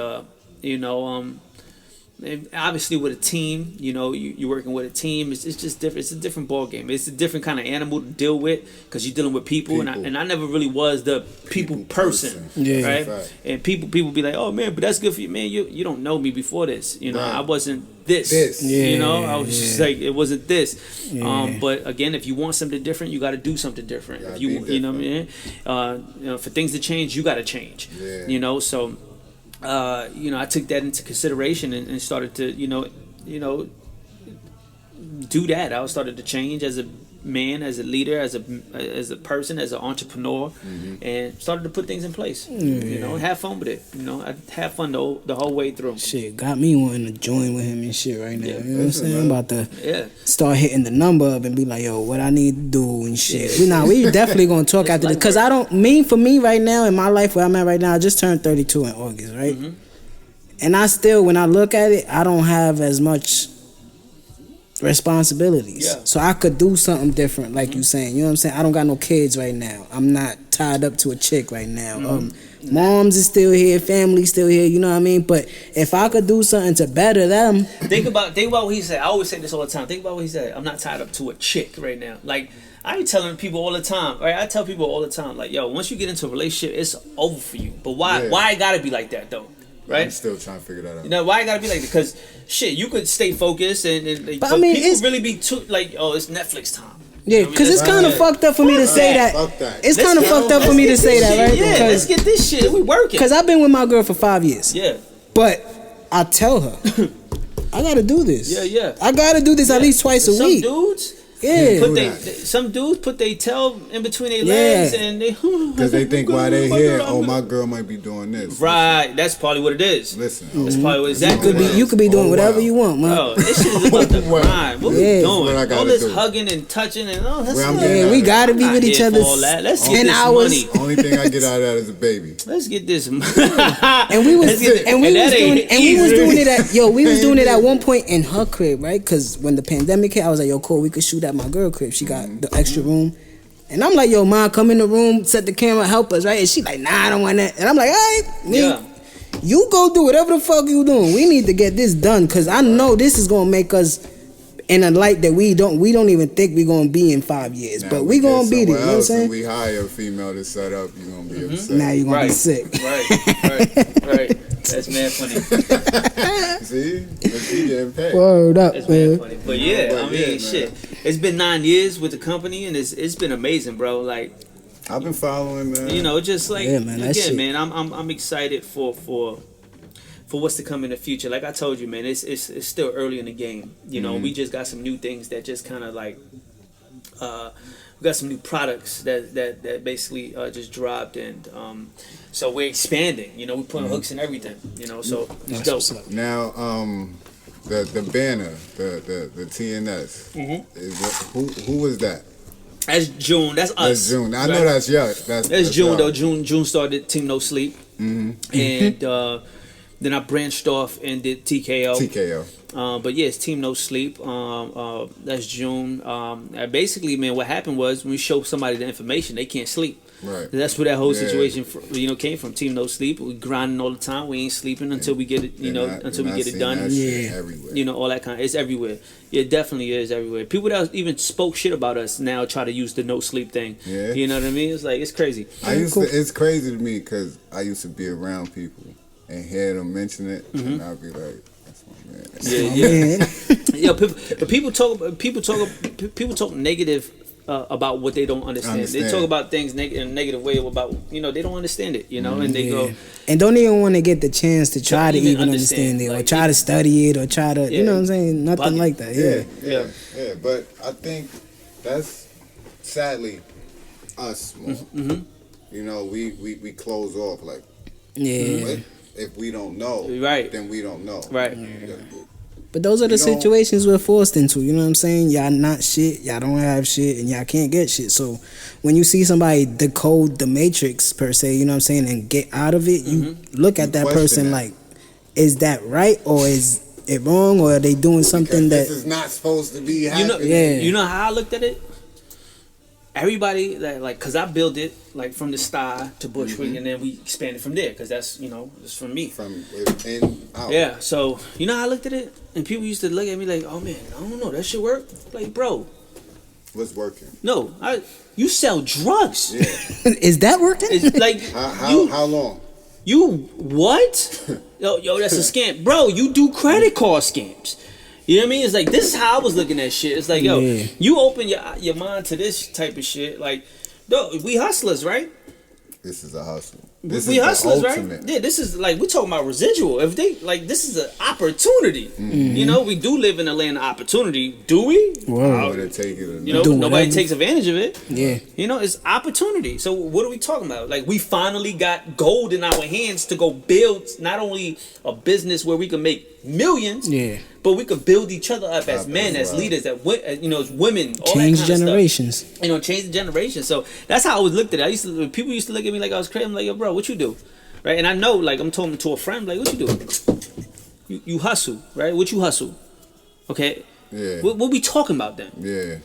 and obviously with a team, you're working with a team. It's just different. It's a different ball game. It's a different kind of animal to deal with because you're dealing with people. And I never really was the people person. Yeah. Right. And people be like, oh man, but that's good for you, man. You don't know me before this. I wasn't this. Yeah. I was just like, it wasn't this. Yeah. But again, if you want something different, you got to do something different. If you know what I mean. For things to change, you got to change. Yeah. So. I took that into consideration and started to, do that. I started to change as a man, as a leader, as a person, as an entrepreneur, and started to put things in place. Have fun with it. I had fun the whole way through. Shit, got me wanting to join with him and shit right now. Yeah. You know what I'm saying? I'm about to Yeah. start hitting the number up and be like, yo, what I need to do and shit. We definitely gonna talk after this. Cause for me right now in my life where I'm at right now, I just turned 32 in August, right? And I still, when I look at it, I don't have as much responsibilities. Yeah. So I could do something different, like you saying. You know what I'm saying? I don't got no kids right now. I'm not tied up to a chick right now. Moms is still here, family still here, you know what I mean? But if I could do something to better them. Think about what he said. I always say this all the time. Think about what he said. I'm not tied up to a chick right now. Like, I be telling people all the time, right? I tell people all the time, like, yo, once you get into a relationship, it's over for you. But why? Yeah. Why it gotta be like that though? Right? I'm still trying to figure that out. Why it gotta be like that? Because shit, you could stay focused but I mean, people really be too like, oh, it's Netflix time. Yeah, because it's kind of fucked up for me to say that. Fuck that. It's kind of fucked up for me to say that, right? Yeah, let's get this shit. We working. Because I've been with my girl for 5 years. Yeah. But I tell her, I gotta do this. Yeah. I gotta do this at least twice a week. Some dudes, Yeah. Some dudes put their tail in between their legs and they because they think while they here, my girl might be doing this. Right, that's probably what it is. Listen, that's probably what exactly. You could be doing whatever you want, man. Bro, this shit is about the grind. What we doing? All this hugging and touching and we gotta be with each other. Let's get this money. Only thing I get out of that is a baby. Let's get this. And we was doing it at one point in her crib, right? Because when the pandemic hit, I was like, yo, cool, we could shoot at my girl crib. She got the extra room. And I'm like, yo, mom, come in the room, set the camera, help us, right? And she like, nah, I don't want that. And I'm like, all right, you go do whatever the fuck you doing. We need to get this done because I know this is gonna make us in a light that we don't even think we're gonna be in 5 years. Now, but we gonna be there, you know what I'm saying? We hire a female to set up, you're gonna be upset. Now you're gonna be sick. Right. That's mad funny. See? But she getting paid. Word up, that's man. Mad funny. But yeah, I mean, shit. It's been 9 years with the company, and it's been amazing, bro. Like, I've been following, man. You know, just like man, again, man. I'm excited for what's to come in the future. Like I told you, man, it's still early in the game. You know, we just got some new things that just kind of like we got some new products that basically just dropped, and so we're expanding. You know, we're putting hooks and everything. You know, so it's dope. Now, the banner, the TNS, who was that? That's June. That's us. That's June. I know that's y'all. That's June y'all. though. June started Team No Sleep, and then I branched off and did TKO. But yeah, it's Team No Sleep. That's June. Basically, man, what happened was when we show somebody the information, they can't sleep. Right. That's where that whole situation, came from. Team No Sleep. We grinding all the time. We ain't sleeping until we get it. Until we get it done. Everywhere. You know, all that kind. It's everywhere. It definitely is everywhere. People that even spoke shit about us now try to use the no sleep thing. Yeah. You know what I mean? It's like it's crazy. It's crazy to me because I used to be around people and hear them mention it, and I'd be like, "That's my man." But people talk negative about what they don't understand. They talk about things in a negative way about they don't understand it. You know, and they go and don't even want to get the chance to try to even understand it or try to study it or try to you know what I'm saying? Nothing like that. Yeah. But I think that's sadly us more. You know, we close off like if we don't know, then we don't know. Right. But those are the situations we're forced into, you know what I'm saying? Y'all not shit, y'all don't have shit, and y'all can't get shit. So when you see somebody decode the matrix, per se, you know what I'm saying, and get out of it, you look at that person like, is that right, or is it wrong, or are they doing something that... This is not supposed to be happening. You know how I looked at it? Everybody that because I built it like from the star to Bushwick, and then we expanded from there because that's it's from me. From in out. Yeah. So you know how I looked at it, and people used to look at me like, "Oh man, I don't know, that shit work." Like, bro, what's working? No, you sell drugs. Yeah. Is that working? It's like how long? You what? yo, that's a scam, bro. You do credit card scams. You know what I mean? It's like, this is how I was looking at shit. It's like, yo, you open your mind to this type of shit. Like, we hustlers, right? This is a hustle. We hustlers, right? Yeah, this is like, we're talking about residual. If they, this is an opportunity. You know, we do live in a land of opportunity. Do we? Wow. Nobody takes advantage of it. Yeah. You know, it's opportunity. So what are we talking about? Like, we finally got gold in our hands to go build not only a business where we can make millions, but we could build each other up as men, as leaders, as women, all change that kind generations. Of stuff. Change the generation. So that's how I was looked at it. People used to look at me like I was crazy. I'm like, yo, bro, what you do? Right? And I know, like, I'm talking to a friend, like, what you do? You hustle, right? What you hustle? Okay? Yeah. What we talking about then? Yeah.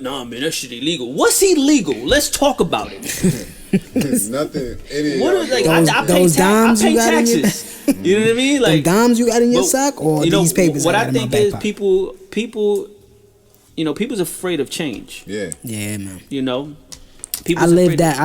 Nah, man, that shit illegal. What's illegal? Let's talk about it. There's nothing. What are, like, I pay taxes. You know what I mean? Like, dimes you got in your sock, or these papers. What I think is people, people's afraid of change. Yeah, man. You know, I lived that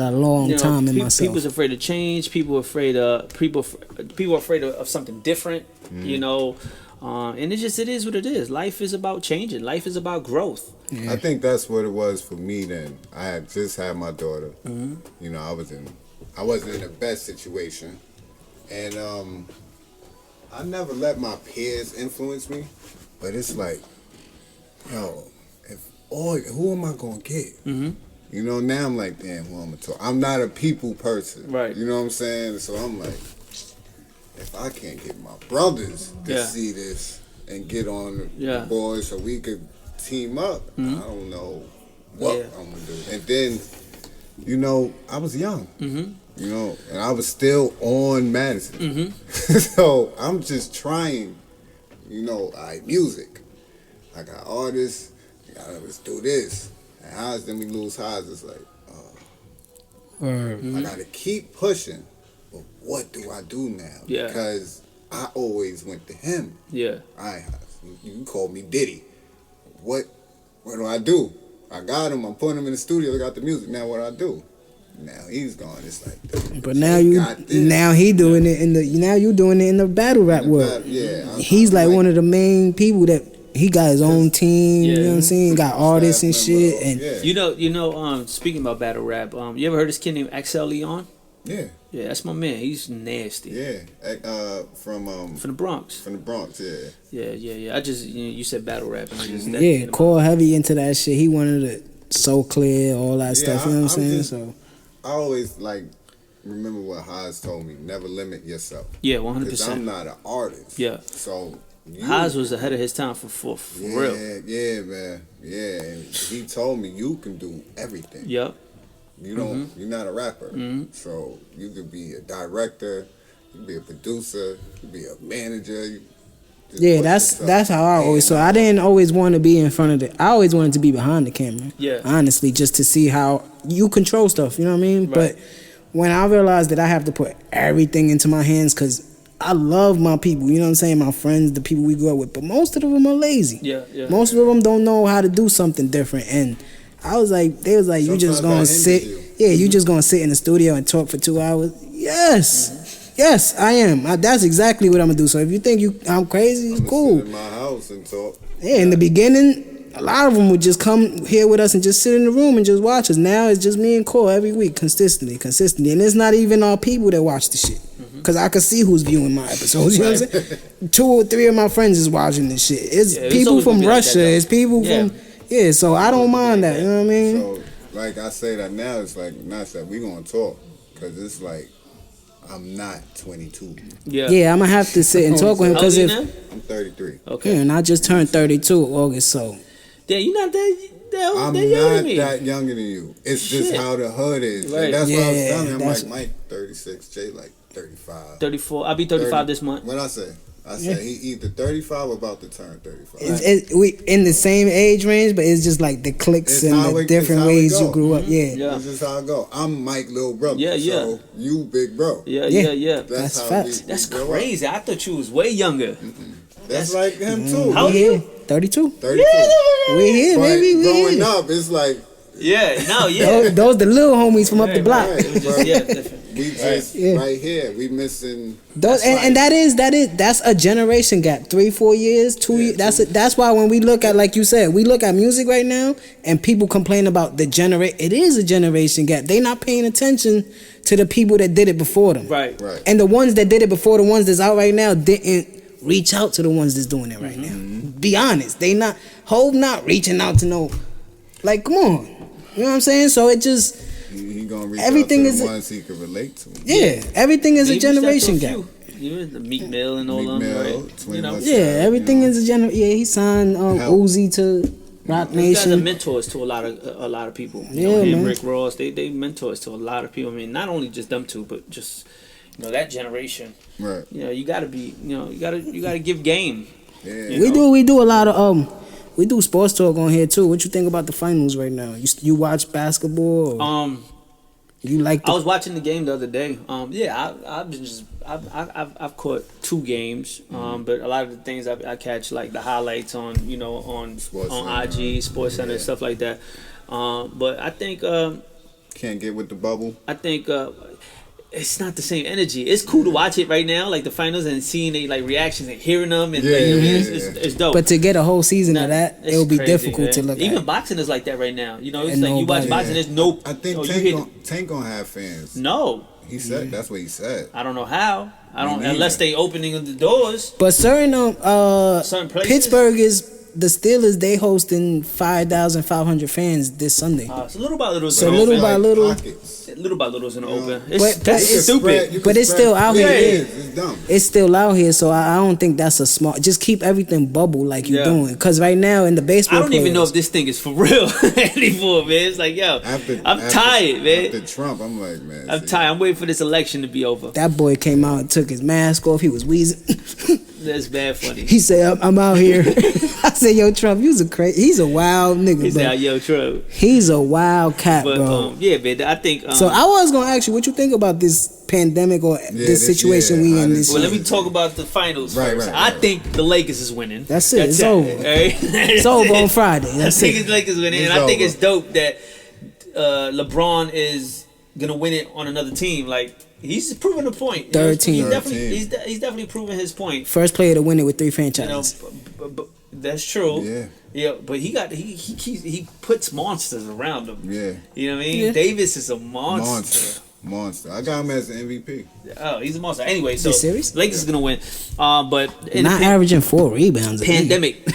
a long time in myself. People's afraid of change. People are afraid of something different. You know. And it is what it is. Life is about changing. Life is about growth. Yeah. I think that's what it was for me then. I had just had my daughter. You know, I wasn't in the best situation. And I never let my peers influence me. But it's like, yo, if oh, who am I gonna get? Mm-hmm. You know, now I'm like, damn, who I'm gonna talk? I'm not a people person, Right? You know what I'm saying? So I'm like, if I can't get my brothers to see this and get on the board so we could team up, I don't know what I'm gonna do. And then, you know, I was young, you know, and I was still on Madison. So I'm just trying, you know, music. I got artists, let's do this. And highs, then we lose highs. It's like, I gotta keep pushing. But what do I do now? Yeah. Because I always went to him. Yeah. You call me Diddy. What do I do? I got him. I'm putting him in the studio. I got the music. Now what do I do? Now he's gone. It's like, but now he doing it now you doing it in the battle rap world. He's like one of the main people that he got his own team. You know what I'm saying? Got artists and shit. And you know, speaking about battle rap, you ever heard this kid named XL Leon? Yeah. Yeah, that's my man. He's nasty. Yeah. From the Bronx. From the Bronx, yeah. Yeah. I just you said battle rap and I just Cole heavy into that shit. He wanted it so clear, all that stuff. You know what I'm saying? I always remember what Haas told me: never limit yourself. Yeah, 100%. Because I'm not an artist. Yeah. So Haas was ahead of his time for real. Yeah, man. Yeah, and he told me you can do everything. Yep. You don't. You're not a rapper, so you could be a director, you could be a producer, you could be a manager. That's how I always. So I didn't always want to be in front of I always wanted to be behind the camera. Yeah. Honestly, just to see how you control stuff. You know what I mean? Right. But when I realized that I have to put everything into my hands, because I love my people. You know what I'm saying? My friends, the people we grew up with. But most of them are lazy. Yeah. Most of them don't know how to do something different. And I was like, they was like, you just gonna sit. You just gonna sit in the studio and talk for 2 hours. Yes, I am. That's exactly what I'm gonna do. So if you think I'm crazy, it's cool. Sit in my house and talk. Yeah, in the beginning, a lot of them would just come here with us and just sit in the room and just watch us. Now it's just me and Cole every week, consistently. And it's not even our people that watch the shit. Because I can see who's viewing my episodes. You know what I'm saying? 2 or 3 of my friends is watching this shit. It's people from Russia. It's people from... Yeah, so I don't mind that. You know what I mean? So, like I say that now, it's like, not that we gonna talk. Because it's like, I'm not 22. Yeah, I'm going to have to sit and talk with him. Because I'm 33. Okay. Yeah, and I just turned 32 August, so... Yeah, you're not that I'm not that younger than you. It's just how the hood is. Right. And that's what I was telling him. I'm like, Mike, 36, Jay, like 35. 34. I'll be 35 this month. What I say? I said he either 35 or about to turn 35. We in the same age range, but it's just like the cliques and the different ways you grew up. Yeah. This is how I go. I'm Mike, little brother. Yeah. So you big bro. Yeah. That's facts. That's crazy. I thought you was way younger. That's like him too. How old are you? 32. 32. We here, baby. Growing up, it's like. Those the little homies from up the block. We just right here. We missing. That's a generation gap. 3-4 years, 2 years. That's why when we look at, like you said, we look at music right now, and people complain about the generation. It is a generation gap. They not paying attention to the people that did it before them. Right. And the ones that did it before the ones that's out right now didn't reach out to the ones that's doing it right now. Be honest. They not reaching out to no. Like, come on. You know what I'm saying? So it just... He gonna reach everything out to is the ones he can relate to. Yeah, everything is a generation gap. You know, the Meek Mill and all of them, right? You know? Everything is a generation. Yeah, he signed Uzi to Rock Nation. These guys are mentors to a lot of people. You know, him, Rick Ross, they mentors to a lot of people. I mean, not only just them two, but just that generation. Right. You know, you gotta be. You gotta give game. Yeah. We do a lot of we do sports talk on here too. What you think about the finals right now? You watch basketball? You like? I was watching the game the other day. I've caught 2 games. But a lot of the things I catch, like the highlights on IG, Sports Center, stuff like that. But I think can't get with the bubble. I think it's not the same energy. It's cool to watch it right now, like the finals, and seeing they reactions and hearing them, and it's dope. But to get a whole season of that, it will be difficult to look at. Even boxing is like that right now. You know, it's like you watch boxing, there's no. I think Tank gonna have fans. No, he said that's what he said. I don't know how. Unless they opening the doors. But certain places. Pittsburgh is the Steelers, they hosting 5,500 fans this Sunday. So little by little. So little by little. Little by little's in the open. That's stupid. But it's still out here. It's dumb. It's still out here, so I don't think that's a smart. Just keep everything bubble like you're doing. Because right now in the baseball, I don't even know if this thing is for real anymore, man. It's like, yo, I'm tired, man. After Trump, I'm like, man. I'm tired. I'm waiting for this election to be over. That boy came out and took his mask off. He was wheezing. That's bad funny. He said, I'm out here. I said, yo, Trump, he's a wild nigga, He bro. said, yo, Trump. He's a wild cat, But, bro. yeah, man, I think... so I was going to ask you, what you think about this pandemic or this situation we in this Well, year? let me talk about the finals first. Right. I think the Lakers is winning. That's it. It's over. Right? It's over on Friday. That's I think it. it's Lakers winning. It's And I think over. it's dope that LeBron is going to win it on another team. Like, he's proving a point. Third team. He's definitely proving his point. First player to win it with 3 You know, franchises. but that's true. Yeah. Yeah, but he puts monsters around him. Yeah. You know what I mean? Yeah. Davis is a monster. Monster. I got him as an MVP. Oh, he's a monster. Anyway, so You serious? Lakers is gonna win. But in Not the averaging 4 rebounds. a game. pandemic.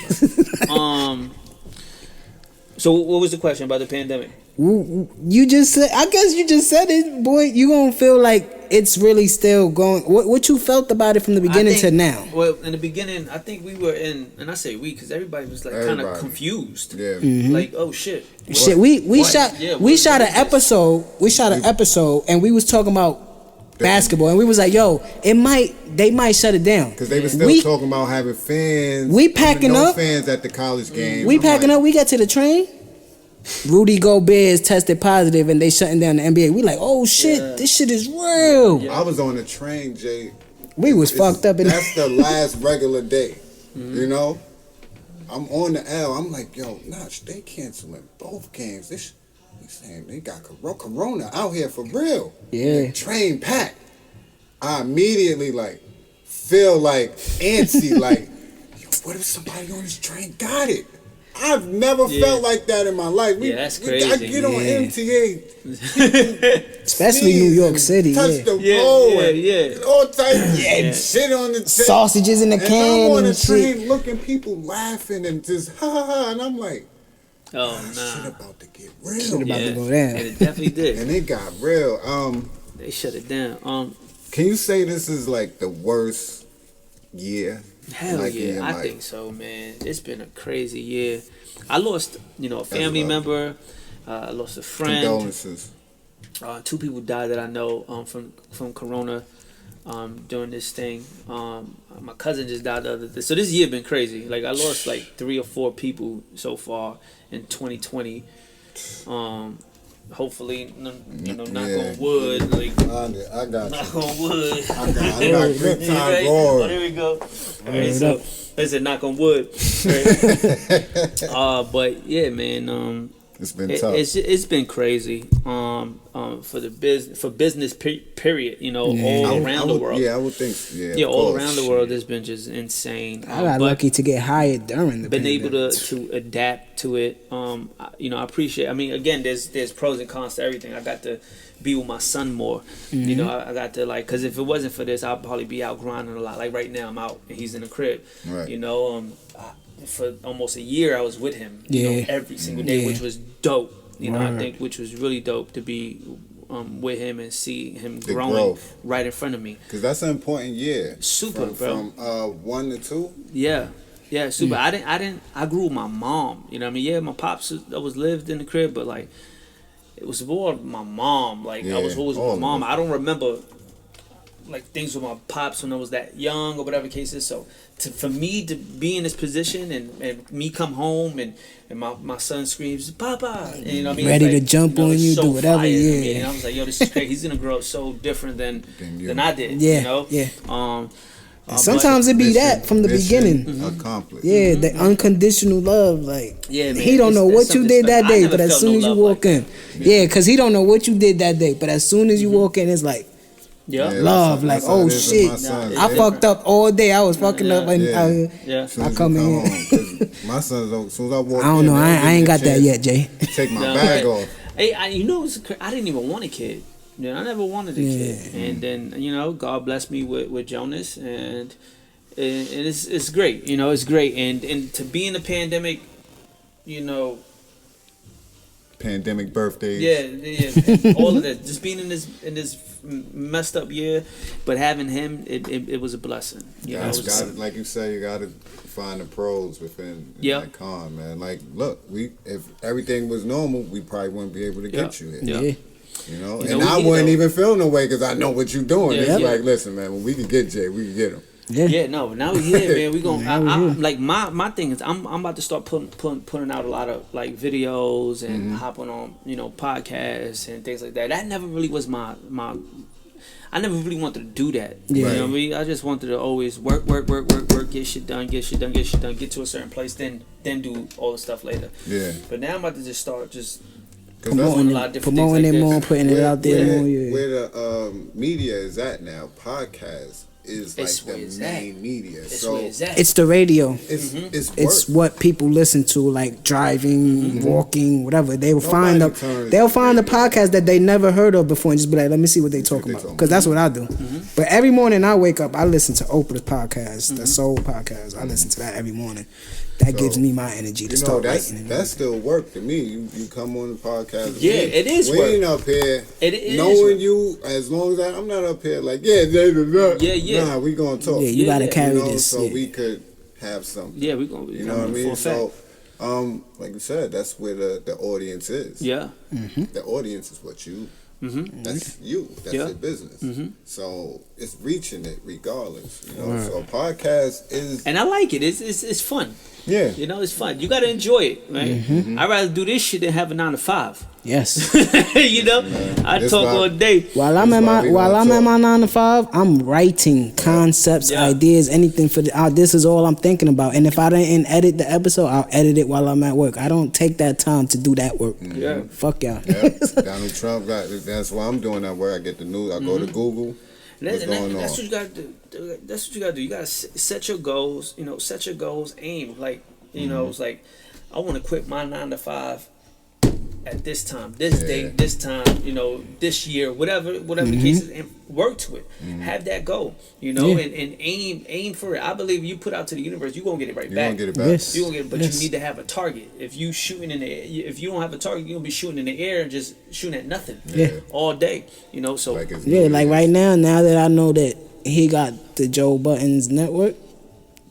So what was the question about the pandemic? You just said. I guess you just said it, boy. You gonna feel like it's really still going. What you felt about it from the beginning to now? Well, in the beginning, I think we were in, and I say we because everybody was like kind of Everybody. confused. Yeah. Like, oh shit. Shit, we What? shot Yeah, we what- shot what an is this? episode. We shot an episode, and we was talking about basketball, and we was like, "Yo, they might shut it down." Because they were still We- talking about having fans. We packing no up. fans at the college games. We I'm packing like, up. We got to the train. Rudy Gobert is tested positive, and they shutting down the NBA. We like, oh shit, this shit is real. I was on the train, Jay. We was fucked up. That's the last regular day. You know? I'm on the L. I'm like, yo, Notch, they canceling both games. They saying they got corona out here for real. Yeah. The train packed. I immediately feel like antsy, like, yo, what if somebody on this train got it? I've never felt like that in my life. That's I crazy. get on MTA, especially New York City. touch the Yeah, road, yeah. and all types of shit on the train. Sausages in the And can I'm on and the train shit. looking, people laughing and just ha ha ha, and I'm like, Oh shit nah. about to get real. Shit about Yeah. to go down. And it definitely did. And it got real. They shut it down. Can you say this is like the worst year? Hell Like, yeah, in I life? think so, man. It's been a crazy year. I lost, a family member. I lost a friend. Condolences. 2 people died that I know from corona during this thing. My cousin just died the other day. So this year been crazy. Like I lost like 3 or 4 people so far in 2020. Hopefully, knock on wood. Like I got knock you. on wood. I got good time Right? Oh, going. there we go. All right, so I said knock on wood. Right? But yeah, man. It's been tough. It's been crazy. For the business period. All around the world. Yeah, I would think. Yeah, of all course. around the world, it's been just insane. I got but lucky to get hired during the been able pandemic. to adapt to it. I appreciate. I mean, again, there's pros and cons to everything. I got to be with my son more. I got to because if it wasn't for this, I'd probably be out grinding a lot. Like right now, I'm out and he's in the crib. Right. For almost a year, I was with him. Yeah. Every single day, Yeah. which was dope. I Word. think which was really dope to be with him and see him The growing growth. right in front of me. Because that's an important year. Super, bro. From 1 to 2. Yeah, super. I grew with my mom. You know what I mean? Yeah, my pops was lived in the crib, but like it was more of my mom. Like I was always with my mom. I don't remember like things with my pops when I was that young or whatever the case is. So for me to be in this position and me come home and my son screams, Papa, and you know what I mean? Ready It's to jump on it's you, so do whatever, fire to yeah. me. And I was like, yo, this is crazy. He's gonna grow up so different than I did. Yeah, You know? yeah. Sometimes it be Mission- that from the mission beginning. Accomplished. Yeah, the unconditional love, like Yeah, man, he don't know it's what you something did that special. I day, never but as felt soon no as you love walk like in, yeah, because he don't know what you did that day, but as soon as you walk in, it's like Yeah. Yeah, love, like that's how oh it is with shit, my son. I fucked up all day. I was fucking up, and Yeah. Yeah. As soon I as come you in. home, 'cause my son's as soon as I walk I don't in, know. they'll I give me ain't a got that chance yet, Jay. to Take my No, bag right. off. Hey, I didn't even want a kid. I never wanted a kid, and then God blessed me with Jonas, and and it's great. You know, it's great, and to be in the pandemic, you know. Pandemic birthdays. Yeah, all of that. Just being in this messed up year, but having him, it was a blessing. Like you say, you gotta find the pros within that con, man. Like, look, if everything was normal, we probably wouldn't be able to get you here. Yeah. You know, and I wouldn't even feel no way because I know what you're doing. Yeah, it's like, listen, man, when we can get Jay, we can get him. Yeah, no. Now we here, man. We gonna. Like my thing is, I'm about to start putting out a lot of like videos and hopping on, you know, podcasts and things like that. That never really was my. I never really wanted to do that. Yeah. You know what I mean? I just wanted to always work, get shit done, get to a certain place, then do all the stuff later. Yeah. But now I'm about to just start promoting a lot of different promoting things it like more, this. putting it out there more. Yeah. Where the media is at now, podcast is It's like where the it's main media. It's So where it's at. It's the radio. it's What people listen to, like driving, walking, whatever. They'll find the turns podcast that they never heard of before and just be like, let me see what they talking about. Because that's what I do. But every morning I wake up, I listen to Oprah's podcast, the Soul podcast. I listen to that every morning. That gives me my energy to start writing. That still work to me. You come on the podcast. Yeah, it is we work. ain't up here It is knowing work. you as long as I'm not up here like yeah. Nah, we gonna talk. Yeah, you gotta carry you know, this. so Yeah. we could have something. Yeah, we gonna. You know what I mean? So, like you said, that's where the audience is. Yeah. The audience is what you. That's you. That's your business. So it's reaching it regardless. You know. So podcast is. And I like it. It's fun. Yeah. You know, it's fun. You gotta enjoy it, right? I'd rather do this shit than have a 9 to 5. Yes. You know, I talk all day. While I'm at my 9 to 5, I'm writing concepts, ideas, anything for this is all I'm thinking about. And if I didn't edit the episode, I'll edit it while I'm at work. I don't take that time to do that work. Yeah. Fuck y'all. Donald Trump that's why I'm doing that work. I get the news. I go to Google. What's going on? That's what you gotta do. That's what you gotta do. You gotta set your goals. You know, set your goals. Aim. Like, you know, it's like I want to quit my 9 to 5 at this time, this date, this time. You know, this year, whatever the case is, and work to it. Have that goal. You know, and aim for it. I believe you put out to the universe, you gonna get it right back. You're gonna get it back. Yes. You gonna get it, but you need to have a target. If you shooting in the air, if you don't have a target, you're gonna be shooting in the air and just shooting at nothing all day. You know, so Like like right now that I know that he got the Joe Buttons network,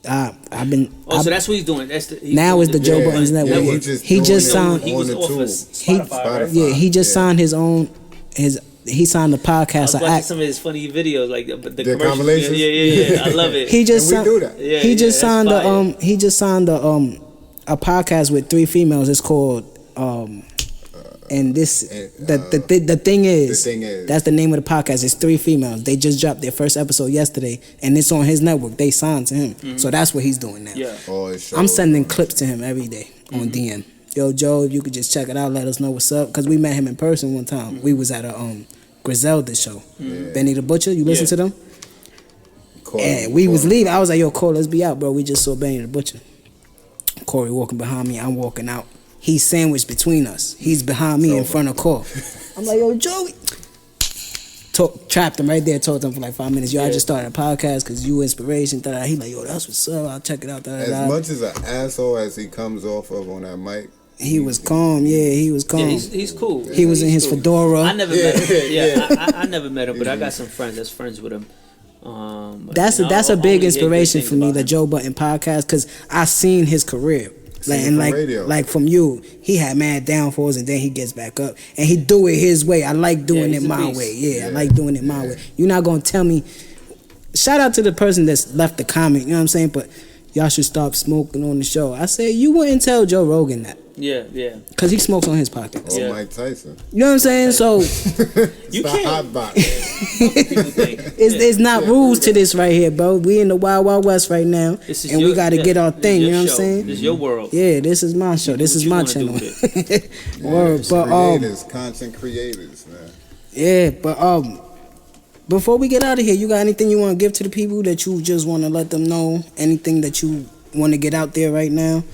I've been. so that's what he's doing. That's the now is the Joe Buttons network. He just signed. He was on the off of tube. Spotify, right? Yeah, he just signed his own. He signed the I was podcast watching act. some of his funny videos, like the commercials. compilations? Yeah. I love it. He just And we signed, do that. Yeah, he just that's signed fire. He just signed a podcast with 3 females. It's called and this the thing is that's the name of the podcast. It's 3 females. They just dropped their first episode yesterday, and it's on his network. They signed to him, so that's what he's doing now. Yeah. I'm sending clips to him every day on DM. Yo, Joe, if you could just check it out, let us know what's up. Because we met him in person one time. We was at a Griselda show. Benny the Butcher, you listen to them? And we was leaving. I was like, yo, Cole, let's be out, bro. We just saw Benny the Butcher. Corey walking behind me. I'm walking out. He's sandwiched between us. He's behind me in front of Cole. I'm like, yo, Joey. Trapped him right there, talked to him for like 5 minutes. Yo, I just started a podcast because you inspiration. He like, yo, that's what's up. I'll check it out. As much as an asshole as he comes off of on that mic, he was calm. Yeah, he was calm. Yeah, he's cool. He was in his fedora. I never met him. I never met him, but I got some friends that's friends with him. That's a big inspiration for me, the Joe Budden podcast, because I seen his career. Like from you, he had mad downfalls and then he gets back up and he do it his way. I like doing it my way. Yeah, I like doing it my way. You're not gonna tell me. Shout out to the person that's left the comment. You know what I'm saying? But y'all should stop smoking on the show. I said you wouldn't tell Joe Rogan that. Yeah. Cause he smokes on his podcast. or Mike Tyson. You know what I'm saying? So You the can't. hot box. People think. there's not rules to this right here, bro. We in the Wild Wild West right now, This is and your- we got to get our thing. You know what I'm saying? This is your world. Yeah, this is my show. This what is you my wanna do channel. with Word, but Creators, content creators, man. yeah, but before we get out of here, you got anything you want to give to the people that you just want to let them know? Anything that you want to get out there right now?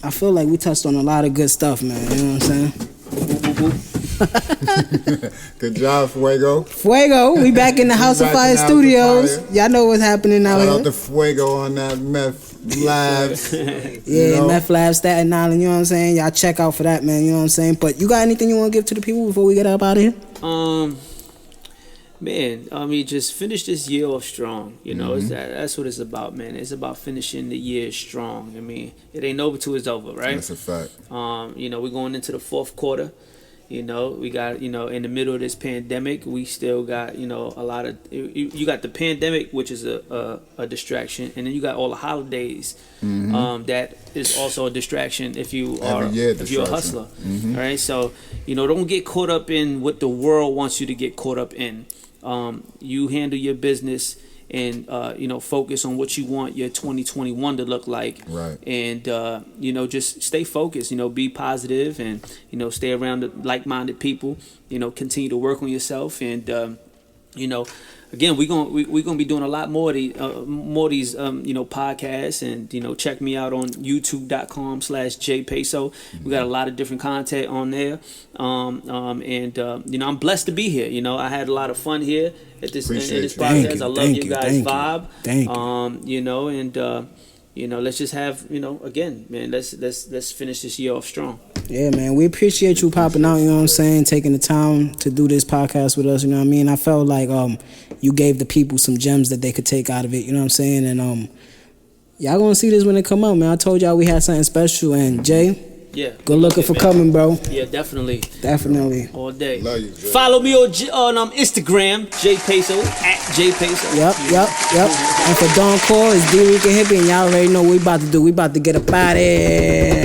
I feel like we touched on a lot of good stuff, man. You know what I'm saying? Good job, Fuego. Fuego, we back in the House of Fire Studios. Y'all know what's happening out Shout here. out to Fuego on that Meth Labs. Meth Labs, Staten Island, you know what I'm saying? Y'all check out for that, man, you know what I'm saying? But you got anything you want to give to the people before we get up out of here? Man, I mean, just finish this year off strong. You know, that's what it's about, man. It's about finishing the year strong. I mean, it ain't over till it's over, right? That's a fact. You know, we're going into the fourth quarter. You know, we got, you know, in the middle of this pandemic, we still got, you know, a lot of, you got the pandemic, which is a distraction, and then you got all the holidays. That is also a distraction if you are, if you're a hustler. All right, so, you know, don't get caught up in what the world wants you to get caught up in. You handle your business and you know, focus on what you want your 2021 to look like, right? And you know, just stay focused. You know, be positive, and you know, stay around the like-minded people. You know, continue to work on yourself, and you know, again, we're gonna be doing a lot more of these you know, podcasts, and you know, check me out on youtube.com/JayPayso. We got a lot of different content on there, and you know, I'm blessed to be here. You know, I had a lot of fun here at this podcast. I love you guys' vibe. Thank you. You know, and you know, let's just have, you know, again, man, let's finish this year off strong. Yeah, man, we appreciate you popping out, you know what I'm saying, taking the time to do this podcast with us, you know what I mean? I felt like you gave the people some gems that they could take out of it, you know what I'm saying? And y'all gonna see this when it come out, man. I told y'all we had something special, and Jay, yeah, good looking for coming, bro. Yeah, definitely. All day. Love you, Jay. Follow me on Instagram, JayPayso, @JayPayso. Yep. And for Don Core, it's D-Ricanhippie, and y'all already know what we about to do. We about to get up out of here.